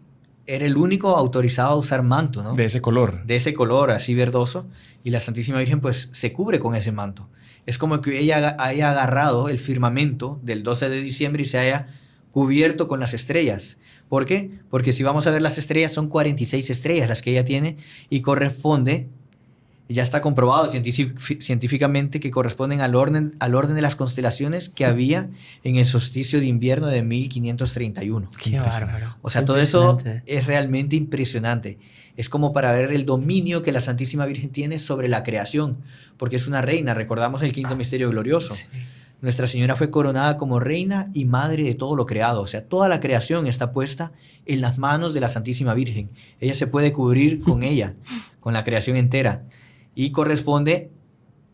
era el único autorizado a usar manto, ¿no? De ese color. De ese color, así verdoso. Y la Santísima Virgen, pues, se cubre con ese manto. Es como que ella haya agarrado el firmamento del 12 de diciembre y se haya cubierto con las estrellas. ¿Por qué? Porque si vamos a ver las estrellas, son 46 estrellas las que ella tiene y corresponde, ya está comprobado científicamente que corresponden al orden de las constelaciones que había en el solsticio de invierno de 1531. ¡Qué bárbaro! O sea, todo eso es realmente impresionante. Es como para ver el dominio que la Santísima Virgen tiene sobre la creación, porque es una reina. Recordamos el quinto misterio glorioso. Sí. Nuestra Señora fue coronada como reina y madre de todo lo creado. O sea, toda la creación está puesta en las manos de la Santísima Virgen. Ella se puede cubrir con ella, con la creación entera. Y corresponde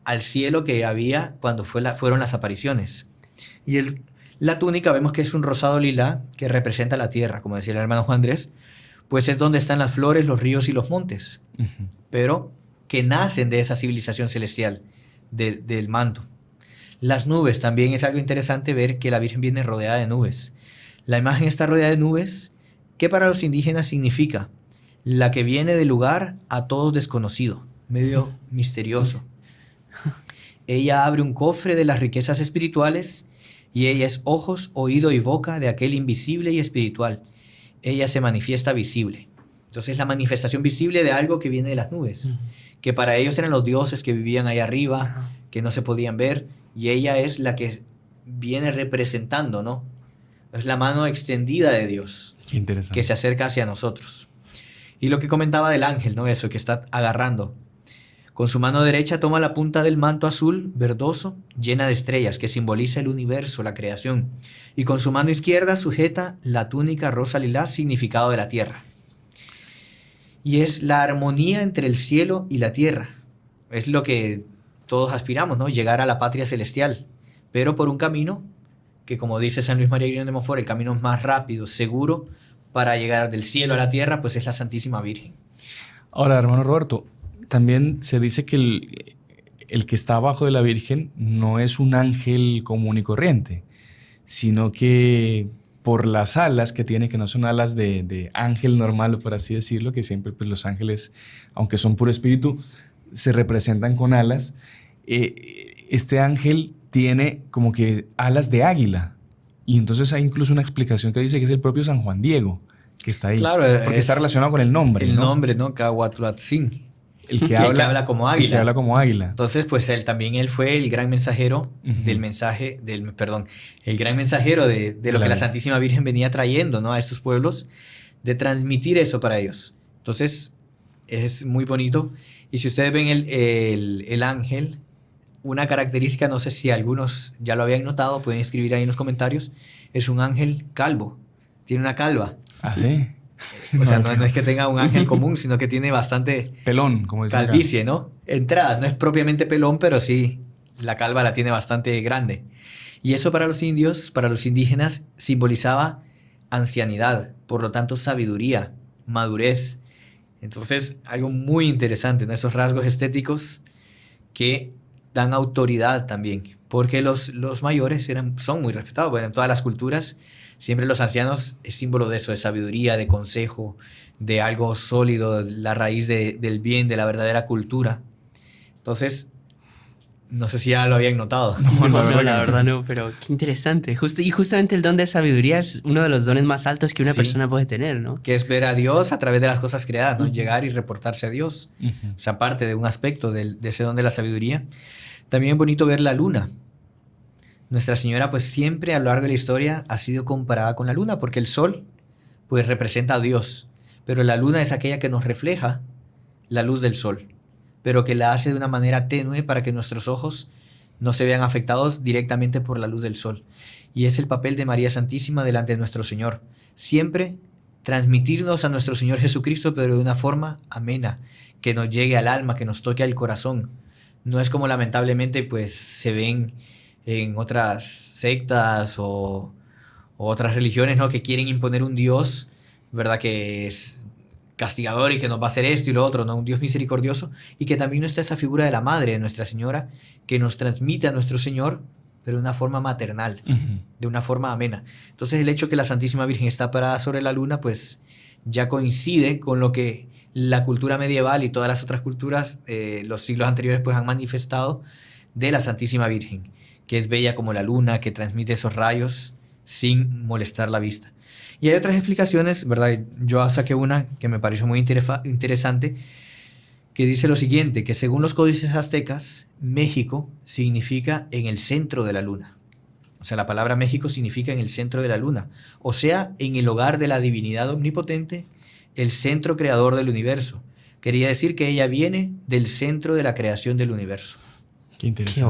al cielo que había cuando fueron las apariciones. Y la túnica vemos que es un rosado lilá que representa la tierra, como decía el hermano Juan Andrés, pues es donde están las flores, los ríos y los montes, pero que nacen de esa civilización celestial, del manto. Las nubes, también es algo interesante ver que la Virgen viene rodeada de nubes. La imagen está rodeada de nubes, que para los indígenas significa la que viene del lugar a todos desconocido, medio misterioso. Ella abre un cofre de las riquezas espirituales y ella es ojos, oído y boca de aquel invisible y espiritual. Ella se manifiesta visible. Entonces, la manifestación visible de algo que viene de las nubes, que para ellos eran los dioses que vivían ahí arriba, que no se podían ver, y ella es la que viene representando, ¿no? Es la mano extendida de Dios. Qué interesante. Que se acerca hacia nosotros. Y lo que comentaba del ángel, ¿no? Eso que está agarrando. Con su mano derecha toma la punta del manto azul verdoso, llena de estrellas, que simboliza el universo, la creación. Y con su mano izquierda sujeta la túnica rosa lilá, significado de la tierra. Y es la armonía entre el cielo y la tierra. Es lo que todos aspiramos, ¿no? Llegar a la patria celestial. Pero por un camino que como dice San Luis María Griñón de Montfort, el camino más rápido, seguro para llegar del cielo a la tierra, pues es la Santísima Virgen. Ahora, hermano Roberto, también se dice que el que está abajo de la Virgen no es un ángel común y corriente, sino que por las alas que tiene, que no son alas de ángel normal, por así decirlo, que siempre pues, los ángeles, aunque son puro espíritu, se representan con alas. Este ángel tiene como que alas de águila. Y entonces hay incluso una explicación que dice que es el propio San Juan Diego que está ahí. Claro, porque está relacionado con el nombre. El ¿no? nombre, ¿no? Cahuatlatzin. El que habla como águila. El que habla como águila. Entonces, pues él fue el gran mensajero el gran mensajero de lo que la Santísima Virgen venía trayendo, ¿no? A estos pueblos, de transmitir eso para ellos. Entonces, es muy bonito. Y si ustedes ven el ángel, una característica, no sé si algunos ya lo habían notado, pueden escribir ahí en los comentarios, es un ángel calvo, tiene una calva. ¿Ah, sí? O sea, no es que tenga un ángel común, sino que tiene bastante pelón, como dicen calvicie, acá. ¿no? Entradas, no es propiamente pelón, pero sí, la calva la tiene bastante grande. Y eso para los indios, para los indígenas, simbolizaba ancianidad, por lo tanto sabiduría, madurez. Entonces, algo muy interesante, ¿no? Esos rasgos estéticos que dan autoridad también, porque los mayores son muy respetados. Bueno, en todas las culturas, siempre los ancianos es símbolo de eso, de sabiduría, de consejo, de algo sólido, la raíz del bien, de la verdadera cultura. Entonces, no sé si ya lo habían notado. No, la verdad no, pero qué interesante. Y justamente el don de sabiduría es uno de los dones más altos que una persona puede tener, ¿no? Que es ver a Dios a través de las cosas creadas, ¿no? Llegar y reportarse a Dios. O sea, parte de un aspecto de ese don de la sabiduría. También es bonito ver la luna. Nuestra Señora, pues siempre a lo largo de la historia ha sido comparada con la luna, porque el sol, pues representa a Dios, pero la luna es aquella que nos refleja la luz del sol, pero que la hace de una manera tenue para que nuestros ojos no se vean afectados directamente por la luz del sol. Y es el papel de María Santísima delante de nuestro Señor. Siempre transmitirnos a nuestro Señor Jesucristo, pero de una forma amena, que nos llegue al alma, que nos toque al corazón. No es como lamentablemente pues se ven en otras sectas o otras religiones, ¿no? Que quieren imponer un Dios, ¿verdad? Que es castigador y que nos va a hacer esto y lo otro, ¿no? Un Dios misericordioso, y que también no está esa figura de la Madre, de Nuestra Señora, que nos transmite a nuestro Señor, pero de una forma maternal, de una forma amena. Entonces el hecho que la Santísima Virgen está parada sobre la luna, pues ya coincide con lo que la cultura medieval y todas las otras culturas, los siglos anteriores, pues han manifestado de la Santísima Virgen, que es bella como la luna, que transmite esos rayos sin molestar la vista. Y hay otras explicaciones, ¿verdad? Yo saqué una que me pareció muy interesante, que dice lo siguiente, que según los códices aztecas, México significa en el centro de la luna. O sea, la palabra México significa en el centro de la luna. O sea, en el hogar de la divinidad omnipotente, el centro creador del universo. Quería decir que ella viene del centro de la creación del universo. Qué interesante.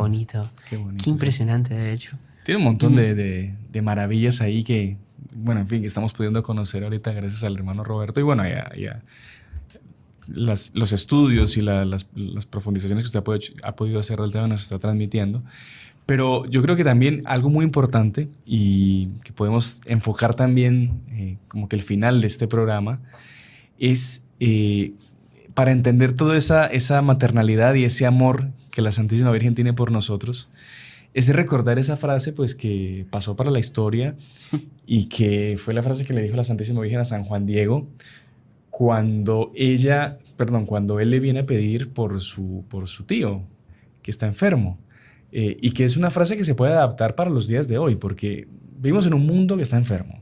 Qué bonito. Qué impresionante, de hecho. Tiene un montón de maravillas ahí que, bueno, en fin, que estamos pudiendo conocer ahorita gracias al hermano Roberto. Y bueno, los estudios y las profundizaciones que usted ha podido hacer del tema nos está transmitiendo. Pero yo creo que también algo muy importante y que podemos enfocar también como que el final de este programa es para entender toda esa maternalidad y ese amor que la Santísima Virgen tiene por nosotros, es recordar esa frase pues que pasó para la historia y que fue la frase que le dijo la Santísima Virgen a San Juan Diego cuando él le viene a pedir por su tío que está enfermo. Y que es una frase que se puede adaptar para los días de hoy, porque vivimos en un mundo que está enfermo.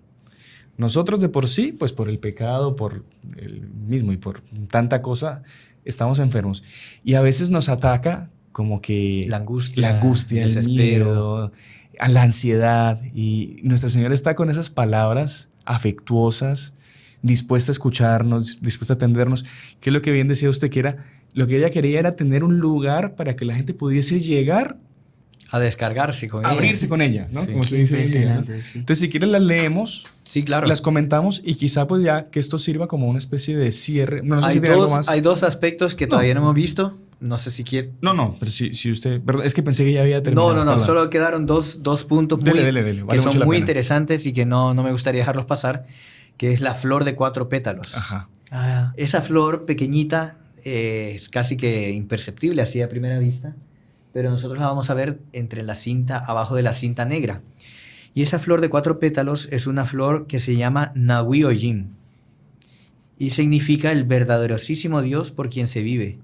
Nosotros de por sí, pues por el pecado, por el mismo y por tanta cosa, estamos enfermos. Y a veces nos ataca como que la angustia, el miedo, la ansiedad. Y Nuestra Señora está con esas palabras afectuosas, dispuesta a escucharnos, dispuesta a atendernos. Que es lo que bien decía usted, que lo que ella quería era tener un lugar para que la gente pudiese llegar a descargarse con ella. Abrirse con ella, ¿no? Sí, como se dice. Impresionante, sí. Entonces, si quieren las leemos, sí, claro, las comentamos y quizá pues ya que esto sirva como una especie de cierre. No sé hay si tiene algo más. Hay dos aspectos que todavía no hemos visto. No sé si quiere... No, pero si usted... Perdón, es que pensé que ya había terminado. No, perdón. solo quedaron dos puntos Dele. que Vale mucho son la muy pena. interesantes y que no me gustaría dejarlos pasar, que es la flor de 4 pétalos. Ajá. Esa flor pequeñita es casi que imperceptible así a primera vista, pero nosotros la vamos a ver entre la cinta, abajo de la cinta negra. Y esa flor de 4 pétalos es una flor que se llama Nahui Ojin y significa el verdaderosísimo Dios por quien se vive.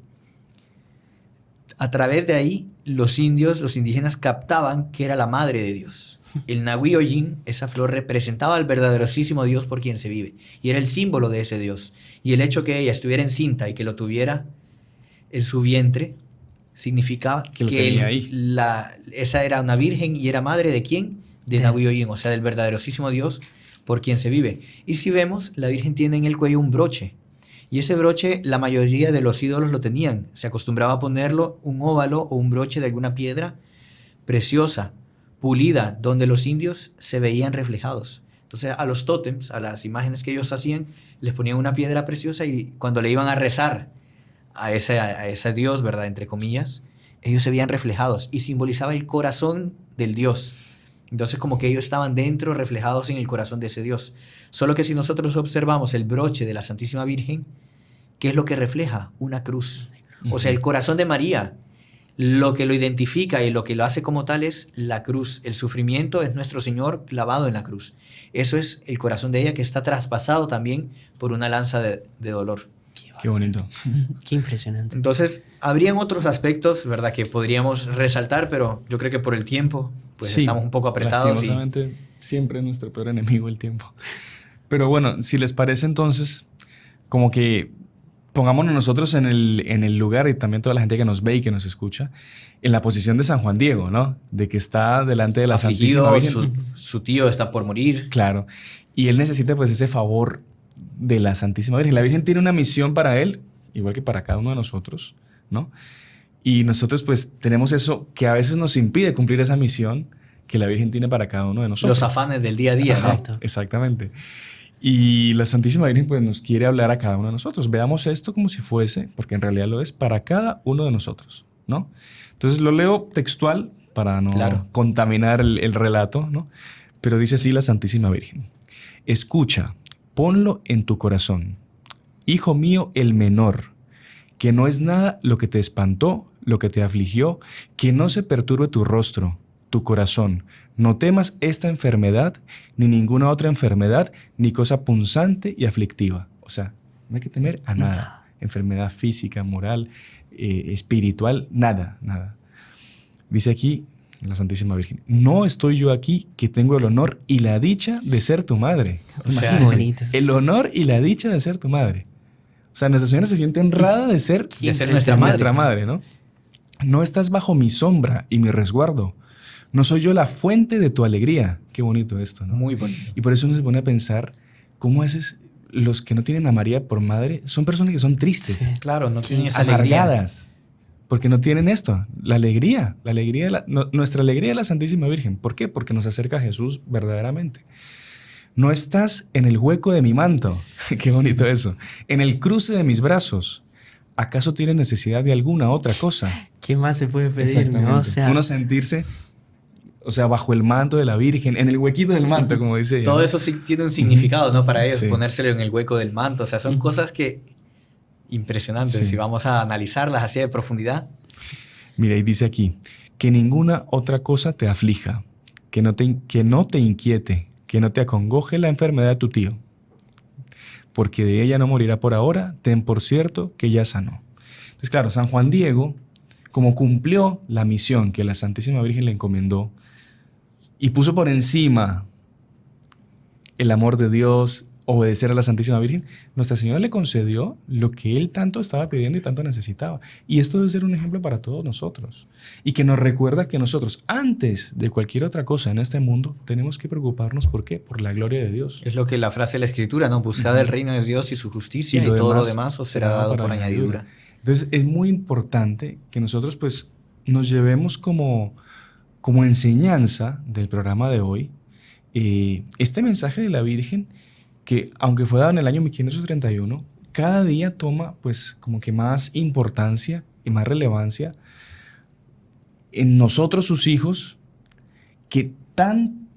A través de ahí, los indígenas captaban que era la madre de Dios. El Nahui Ojin, esa flor, representaba al verdaderosísimo Dios por quien se vive y era el símbolo de ese Dios. Y el hecho que ella estuviera encinta y que lo tuviera en su vientre significaba esa era una virgen y era madre de ¿quién? De Nahui Ojin, o sea, del verdaderosísimo Dios por quien se vive. Y si vemos, la virgen tiene en el cuello un broche. Y ese broche, la mayoría de los ídolos lo tenían. Se acostumbraba a ponerlo un óvalo o un broche de alguna piedra preciosa, pulida, donde los indios se veían reflejados. Entonces, a los tótems, a las imágenes que ellos hacían, les ponían una piedra preciosa y cuando le iban a rezar a ese Dios, ¿verdad? Entre comillas, ellos se veían reflejados y simbolizaba el corazón del Dios. Entonces, como que ellos estaban dentro, reflejados en el corazón de ese Dios. Solo que si nosotros observamos el broche de la Santísima Virgen, ¿qué es lo que refleja? Una cruz. O sea, el corazón de María, lo que lo identifica y lo que lo hace como tal es la cruz. El sufrimiento es nuestro Señor clavado en la cruz. Eso es el corazón de ella que está traspasado también por una lanza de dolor. Qué bonito. Qué impresionante. Entonces, habrían otros aspectos, ¿verdad?, que podríamos resaltar, pero yo creo que por el tiempo, pues sí, estamos un poco apretados. Lastimosamente, siempre es nuestro peor enemigo el tiempo. Pero bueno, si les parece entonces, como que pongámonos nosotros en el lugar y también toda la gente que nos ve y que nos escucha, en la posición de San Juan Diego, ¿no? De que está delante de la Santísima Virgen. Su tío está por morir. Claro. Y él necesita pues ese favor de la Santísima Virgen. La Virgen tiene una misión para él, igual que para cada uno de nosotros, ¿no? Y nosotros pues tenemos eso que a veces nos impide cumplir esa misión que la Virgen tiene para cada uno de nosotros. Los afanes del día a día, Exacto. ¿no? Exactamente. Y la Santísima Virgen pues nos quiere hablar a cada uno de nosotros. Veamos esto como si fuese, porque en realidad lo es, para cada uno de nosotros, ¿no? Entonces lo leo textual para no contaminar el relato, ¿no? Pero dice así la Santísima Virgen. Escucha, ponlo en tu corazón. Hijo mío, el menor, que no es nada lo que te espantó, lo que te afligió, que no se perturbe tu rostro, tu corazón. No temas esta enfermedad, ni ninguna otra enfermedad, ni cosa punzante y aflictiva. O sea, no hay que temer a nada. Enfermedad física, moral, espiritual, nada. Dice aquí la Santísima Virgen, no estoy yo aquí que tengo el honor y la dicha de ser tu madre. O sea, bonito. El honor y la dicha de ser tu madre. O sea, Nuestra Señora se siente honrada de ser nuestra madre, ¿no? No estás bajo mi sombra y mi resguardo. No soy yo la fuente de tu alegría. Qué bonito esto, ¿no? Muy bonito. Y por eso uno se pone a pensar cómo a veces los que no tienen a María por madre son personas que son tristes. Sí, claro, no tienen esa amargadas. alegría. Porque no tienen esto, la alegría nuestra alegría de la Santísima Virgen. ¿Por qué? Porque nos acerca a Jesús verdaderamente. No estás en el hueco de mi manto. Qué bonito eso. En el cruce de mis brazos. ¿Acaso tienes necesidad de alguna otra cosa? ¿Qué más se puede pedir, no? O sea, uno sentirse, o sea, bajo el manto de la Virgen, en el huequito del manto, como dice ella. Todo eso sí tiene un significado, ¿no? Para ellos, sí. Ponérselo en el hueco del manto. O sea, son cosas que impresionantes, sí. Si vamos a analizarlas así de profundidad. Mira, y dice aquí, que ninguna otra cosa te aflija, que no te inquiete, que no te acongoje la enfermedad de tu tío, porque de ella no morirá por ahora, ten por cierto que ya sanó. Entonces, claro, San Juan Diego, como cumplió la misión que la Santísima Virgen le encomendó y puso por encima el amor de Dios, obedecer a la Santísima Virgen, Nuestra Señora le concedió lo que él tanto estaba pidiendo y tanto necesitaba. Y esto debe ser un ejemplo para todos nosotros. Y que nos recuerda que nosotros, antes de cualquier otra cosa en este mundo, tenemos que preocuparnos, ¿por qué? Por la gloria de Dios. Es lo que la frase de la Escritura, ¿no? Buscad el reino de Dios y su justicia y todo lo demás os será dado por añadidura. Entonces, es muy importante que nosotros, pues, nos llevemos como enseñanza del programa de hoy este mensaje de la Virgen, que aunque fue dado en el año 1531, cada día toma pues como que más importancia y más relevancia en nosotros, sus hijos, que tan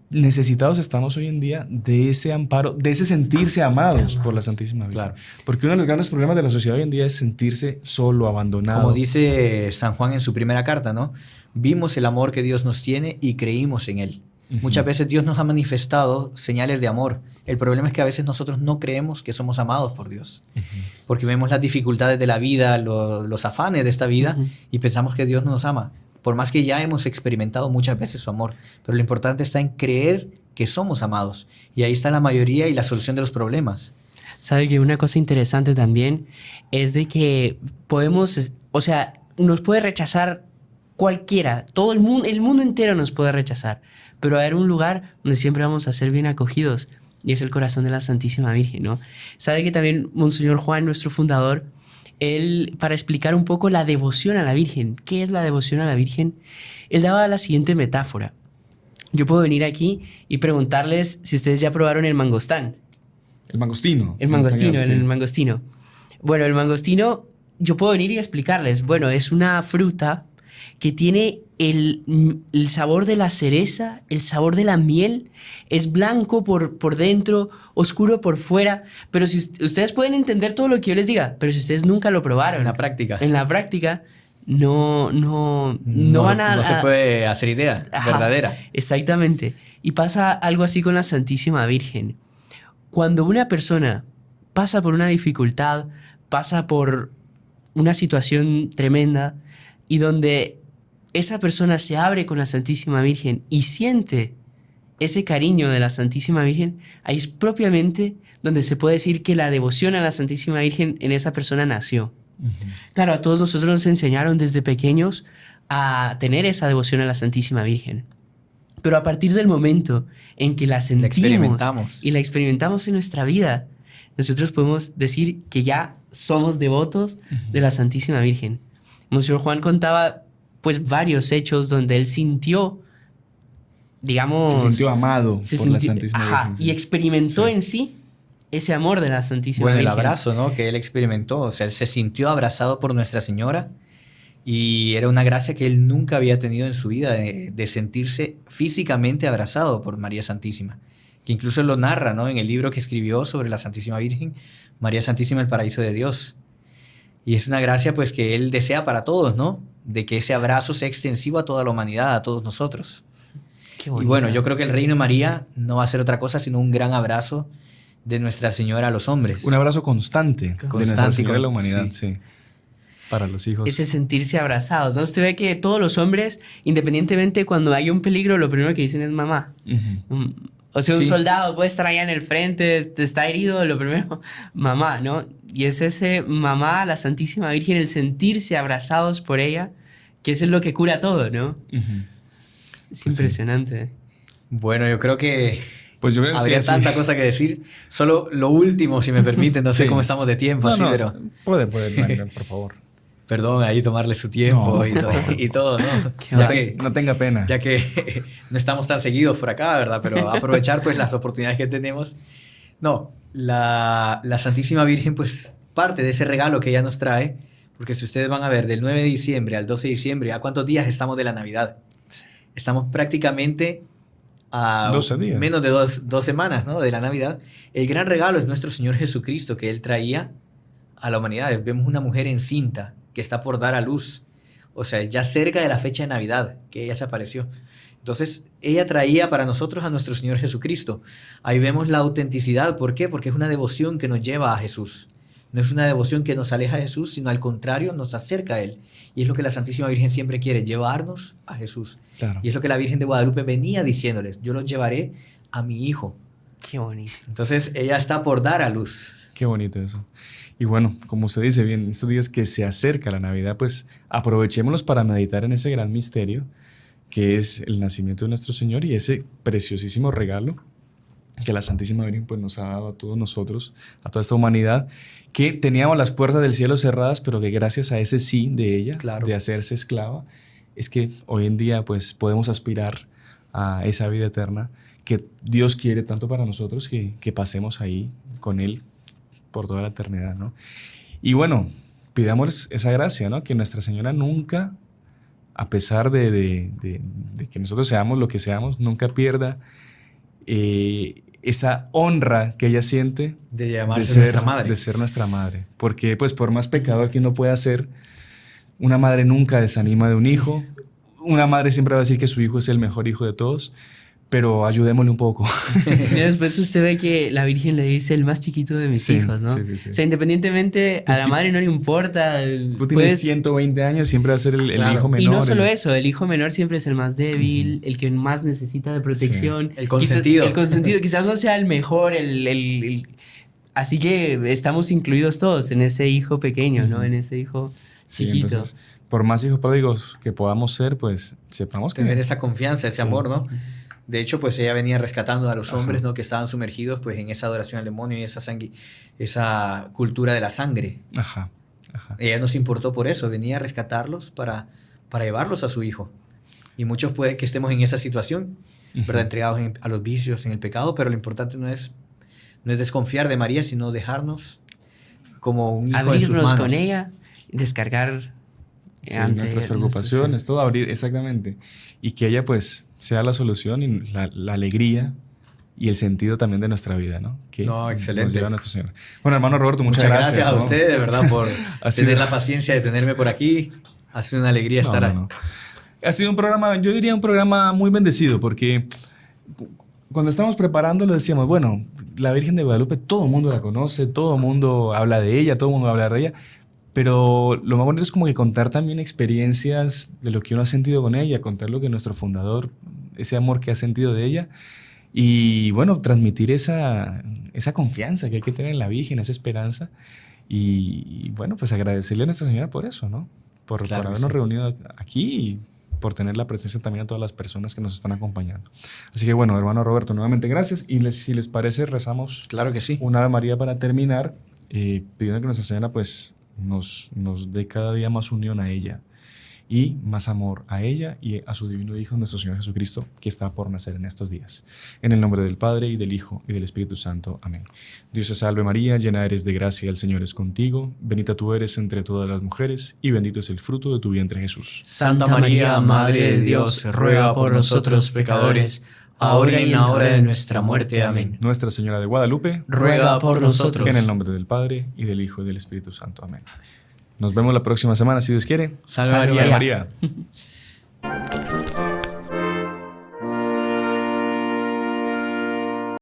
necesitados estamos hoy en día de ese amparo, de ese sentirse amados por la Santísima Virgen. Claro. Porque uno de los grandes problemas de la sociedad hoy en día es sentirse solo, abandonado. Como dice San Juan en su primera carta, ¿no? Vimos el amor que Dios nos tiene y creímos en Él. Muchas veces Dios nos ha manifestado señales de amor. El problema es que a veces nosotros no creemos que somos amados por Dios. Porque vemos las dificultades de la vida, los afanes de esta vida y pensamos que Dios no nos ama. Por más que ya hemos experimentado muchas veces su amor. Pero lo importante está en creer que somos amados. Y ahí está la mayoría y la solución de los problemas. Sabe que una cosa interesante también es de que podemos, o sea, nos puede rechazar cualquiera, todo el mundo entero nos puede rechazar, pero va a haber un lugar donde siempre vamos a ser bien acogidos y es el corazón de la Santísima Virgen, ¿no? Sabe que también Monseñor Juan, nuestro fundador, él, para explicar un poco la devoción a la Virgen, ¿qué es la devoción a la Virgen? Él daba la siguiente metáfora. Yo puedo venir aquí y preguntarles si ustedes ya probaron el mangostán. El mangostino. El mangostino. Bueno, el mangostino, yo puedo venir y explicarles, bueno, es una fruta que tiene el sabor de la cereza, el sabor de la miel, es blanco por dentro, oscuro por fuera, pero si ustedes pueden entender todo lo que yo les diga, pero si ustedes nunca lo probaron. En la práctica no van a... No se puede hacer idea verdadera. Exactamente. Y pasa algo así con la Santísima Virgen. Cuando una persona pasa por una dificultad, pasa por una situación tremenda y donde esa persona se abre con la Santísima Virgen y siente ese cariño de la Santísima Virgen, ahí es propiamente donde se puede decir que la devoción a la Santísima Virgen en esa persona nació. Claro, a todos nosotros nos enseñaron desde pequeños a tener esa devoción a la Santísima Virgen. Pero a partir del momento en que la sentimos y la experimentamos en nuestra vida, nosotros podemos decir que ya somos devotos de la Santísima Virgen. Monseñor Juan contaba pues varios hechos donde él sintió, digamos... Se sintió amado por la Santísima Virgen. Sí. Y experimentó en sí ese amor de la Santísima Virgen. Bueno, el abrazo, ¿no? Que él experimentó. O sea, él se sintió abrazado por Nuestra Señora y era una gracia que él nunca había tenido en su vida de sentirse físicamente abrazado por María Santísima. Que incluso lo narra, ¿no? En el libro que escribió sobre la Santísima Virgen, María Santísima, el paraíso de Dios. Y es una gracia pues que él desea para todos, ¿no? De que ese abrazo sea extensivo a toda la humanidad, a todos nosotros. Qué bonita. Y bueno, yo creo que el Reino de María no va a ser otra cosa sino un gran abrazo de Nuestra Señora a los hombres. Un abrazo constante de Nuestra Señora a la humanidad, sí. Para los hijos. Ese sentirse abrazados, ¿no? Usted ve que todos los hombres, independientemente cuando hay un peligro, lo primero que dicen es mamá. O sea, un soldado puede estar allá en el frente, te está herido, lo primero, mamá, ¿no? Y es ese mamá, la Santísima Virgen, el sentirse abrazados por ella, que eso es lo que cura todo, ¿no? Es impresionante. Bueno, yo creo que pues yo creo que habría tanta cosa que decir. Solo lo último, si me permiten, no sé cómo estamos de tiempo, pero... Puede, por favor. Perdón, ahí tomarle su tiempo y todo, ¿no? No tenga pena. Ya que no estamos tan seguidos por acá, ¿verdad? Pero aprovechar pues las oportunidades que tenemos. No, la Santísima Virgen pues parte de ese regalo que ella nos trae, porque si ustedes van a ver del 9 de diciembre al 12 de diciembre, ¿a cuántos días estamos de la Navidad? Estamos prácticamente a 12 días. Menos de dos semanas, ¿no? De la Navidad. El gran regalo es nuestro Señor Jesucristo que Él traía a la humanidad. Vemos una mujer encinta que está por dar a luz. O sea, ya cerca de la fecha de Navidad que ella se apareció. Entonces, ella traía para nosotros a nuestro Señor Jesucristo. Ahí vemos la autenticidad. ¿Por qué? Porque es una devoción que nos lleva a Jesús. No es una devoción que nos aleja de Jesús, sino al contrario, nos acerca a Él. Y es lo que la Santísima Virgen siempre quiere, llevarnos a Jesús. Claro. Y es lo que la Virgen de Guadalupe venía diciéndoles, yo los llevaré a mi Hijo. Qué bonito. Entonces, ella está por dar a luz. Qué bonito eso. Y bueno, como usted dice bien, estos días que se acerca la Navidad, pues aprovechémoslos para meditar en ese gran misterio que es el nacimiento de nuestro Señor y ese preciosísimo regalo que la Santísima Virgen pues, nos ha dado a todos nosotros, a toda esta humanidad, que teníamos las puertas del cielo cerradas, pero que gracias a ese sí de ella, claro, de hacerse esclava, es que hoy en día pues, podemos aspirar a esa vida eterna que Dios quiere tanto para nosotros que pasemos ahí con Él por toda la eternidad, ¿no? Y bueno, pidamos esa gracia, ¿no? Que Nuestra Señora nunca, a pesar de que nosotros seamos lo que seamos, nunca pierda esa honra que ella siente de llamarse nuestra madre. De ser nuestra madre. Porque pues por más pecador que uno pueda ser, una madre nunca desanima de un hijo. Una madre siempre va a decir que su hijo es el mejor hijo de todos, pero ayudémosle un poco. Y después usted ve que la Virgen le dice el más chiquito de mis hijos, ¿no? Sí. O sea, independientemente, a la madre no le importa. Tú tienes 120 años, siempre va a ser el hijo menor. Y no solo eso, el hijo menor siempre es el más débil, el que más necesita de protección. El consentido. El consentido, quizás no sea el mejor, así que estamos incluidos todos en ese hijo pequeño, ¿no? En ese hijo chiquito. Entonces, por más hijos pródigos que podamos ser, pues sepamos tener esa confianza, ese amor, ¿no? De hecho, pues ella venía rescatando a los hombres, ¿no? Que estaban sumergidos pues en esa adoración al demonio y esa cultura de la sangre. Ella nos importó por eso, venía a rescatarlos para llevarlos a su hijo. Y muchos puede que estemos en esa situación, ¿verdad? Entregados a los vicios, en el pecado, pero lo importante no es desconfiar de María, sino dejarnos como un hijo en sus manos. Abrirnos con ella, descargar nuestras preocupaciones, todo abrir, exactamente. Y que ella pues sea la solución y la alegría y el sentido también de nuestra vida, ¿no? Que excelente. Nos lleva a nuestro Señor. Bueno, hermano Roberto, muchas gracias. Gracias a usted, de verdad, por tener la paciencia de tenerme por aquí. Ha sido una alegría estar ahí. Ha sido un programa, yo diría un programa muy bendecido, porque cuando estábamos preparándolo decíamos, bueno, la Virgen de Guadalupe, todo el mundo la conoce, todo el mundo habla de ella, todo el mundo va a hablar de ella. Pero lo más bonito es como que contar también experiencias de lo que uno ha sentido con ella, contar lo que nuestro fundador, ese amor que ha sentido de ella y bueno, transmitir esa confianza que hay que tener en la Virgen, esa esperanza y bueno, pues agradecerle a Nuestra Señora por eso, ¿no? Por habernos reunido aquí y por tener la presencia también a todas las personas que nos están acompañando. Así que bueno, hermano Roberto, nuevamente gracias y si les parece rezamos una Ave María para terminar, pidiendo que Nuestra Señora pues nos dé cada día más unión a ella y más amor a ella y a su divino Hijo, nuestro Señor Jesucristo, que está por nacer en estos días. En el nombre del Padre, y del Hijo, y del Espíritu Santo. Amén. Dios te salve María, llena eres de gracia, el Señor es contigo, bendita tú eres entre todas las mujeres, y bendito es el fruto de tu vientre Jesús. Santa María, Madre de Dios, ruega por nosotros pecadores, ahora y en la hora de nuestra muerte. Amén. Nuestra Señora de Guadalupe, ruega por nosotros. En el nombre del Padre, y del Hijo, y del Espíritu Santo. Amén. Nos vemos la próxima semana, si Dios quiere. Salve María. María.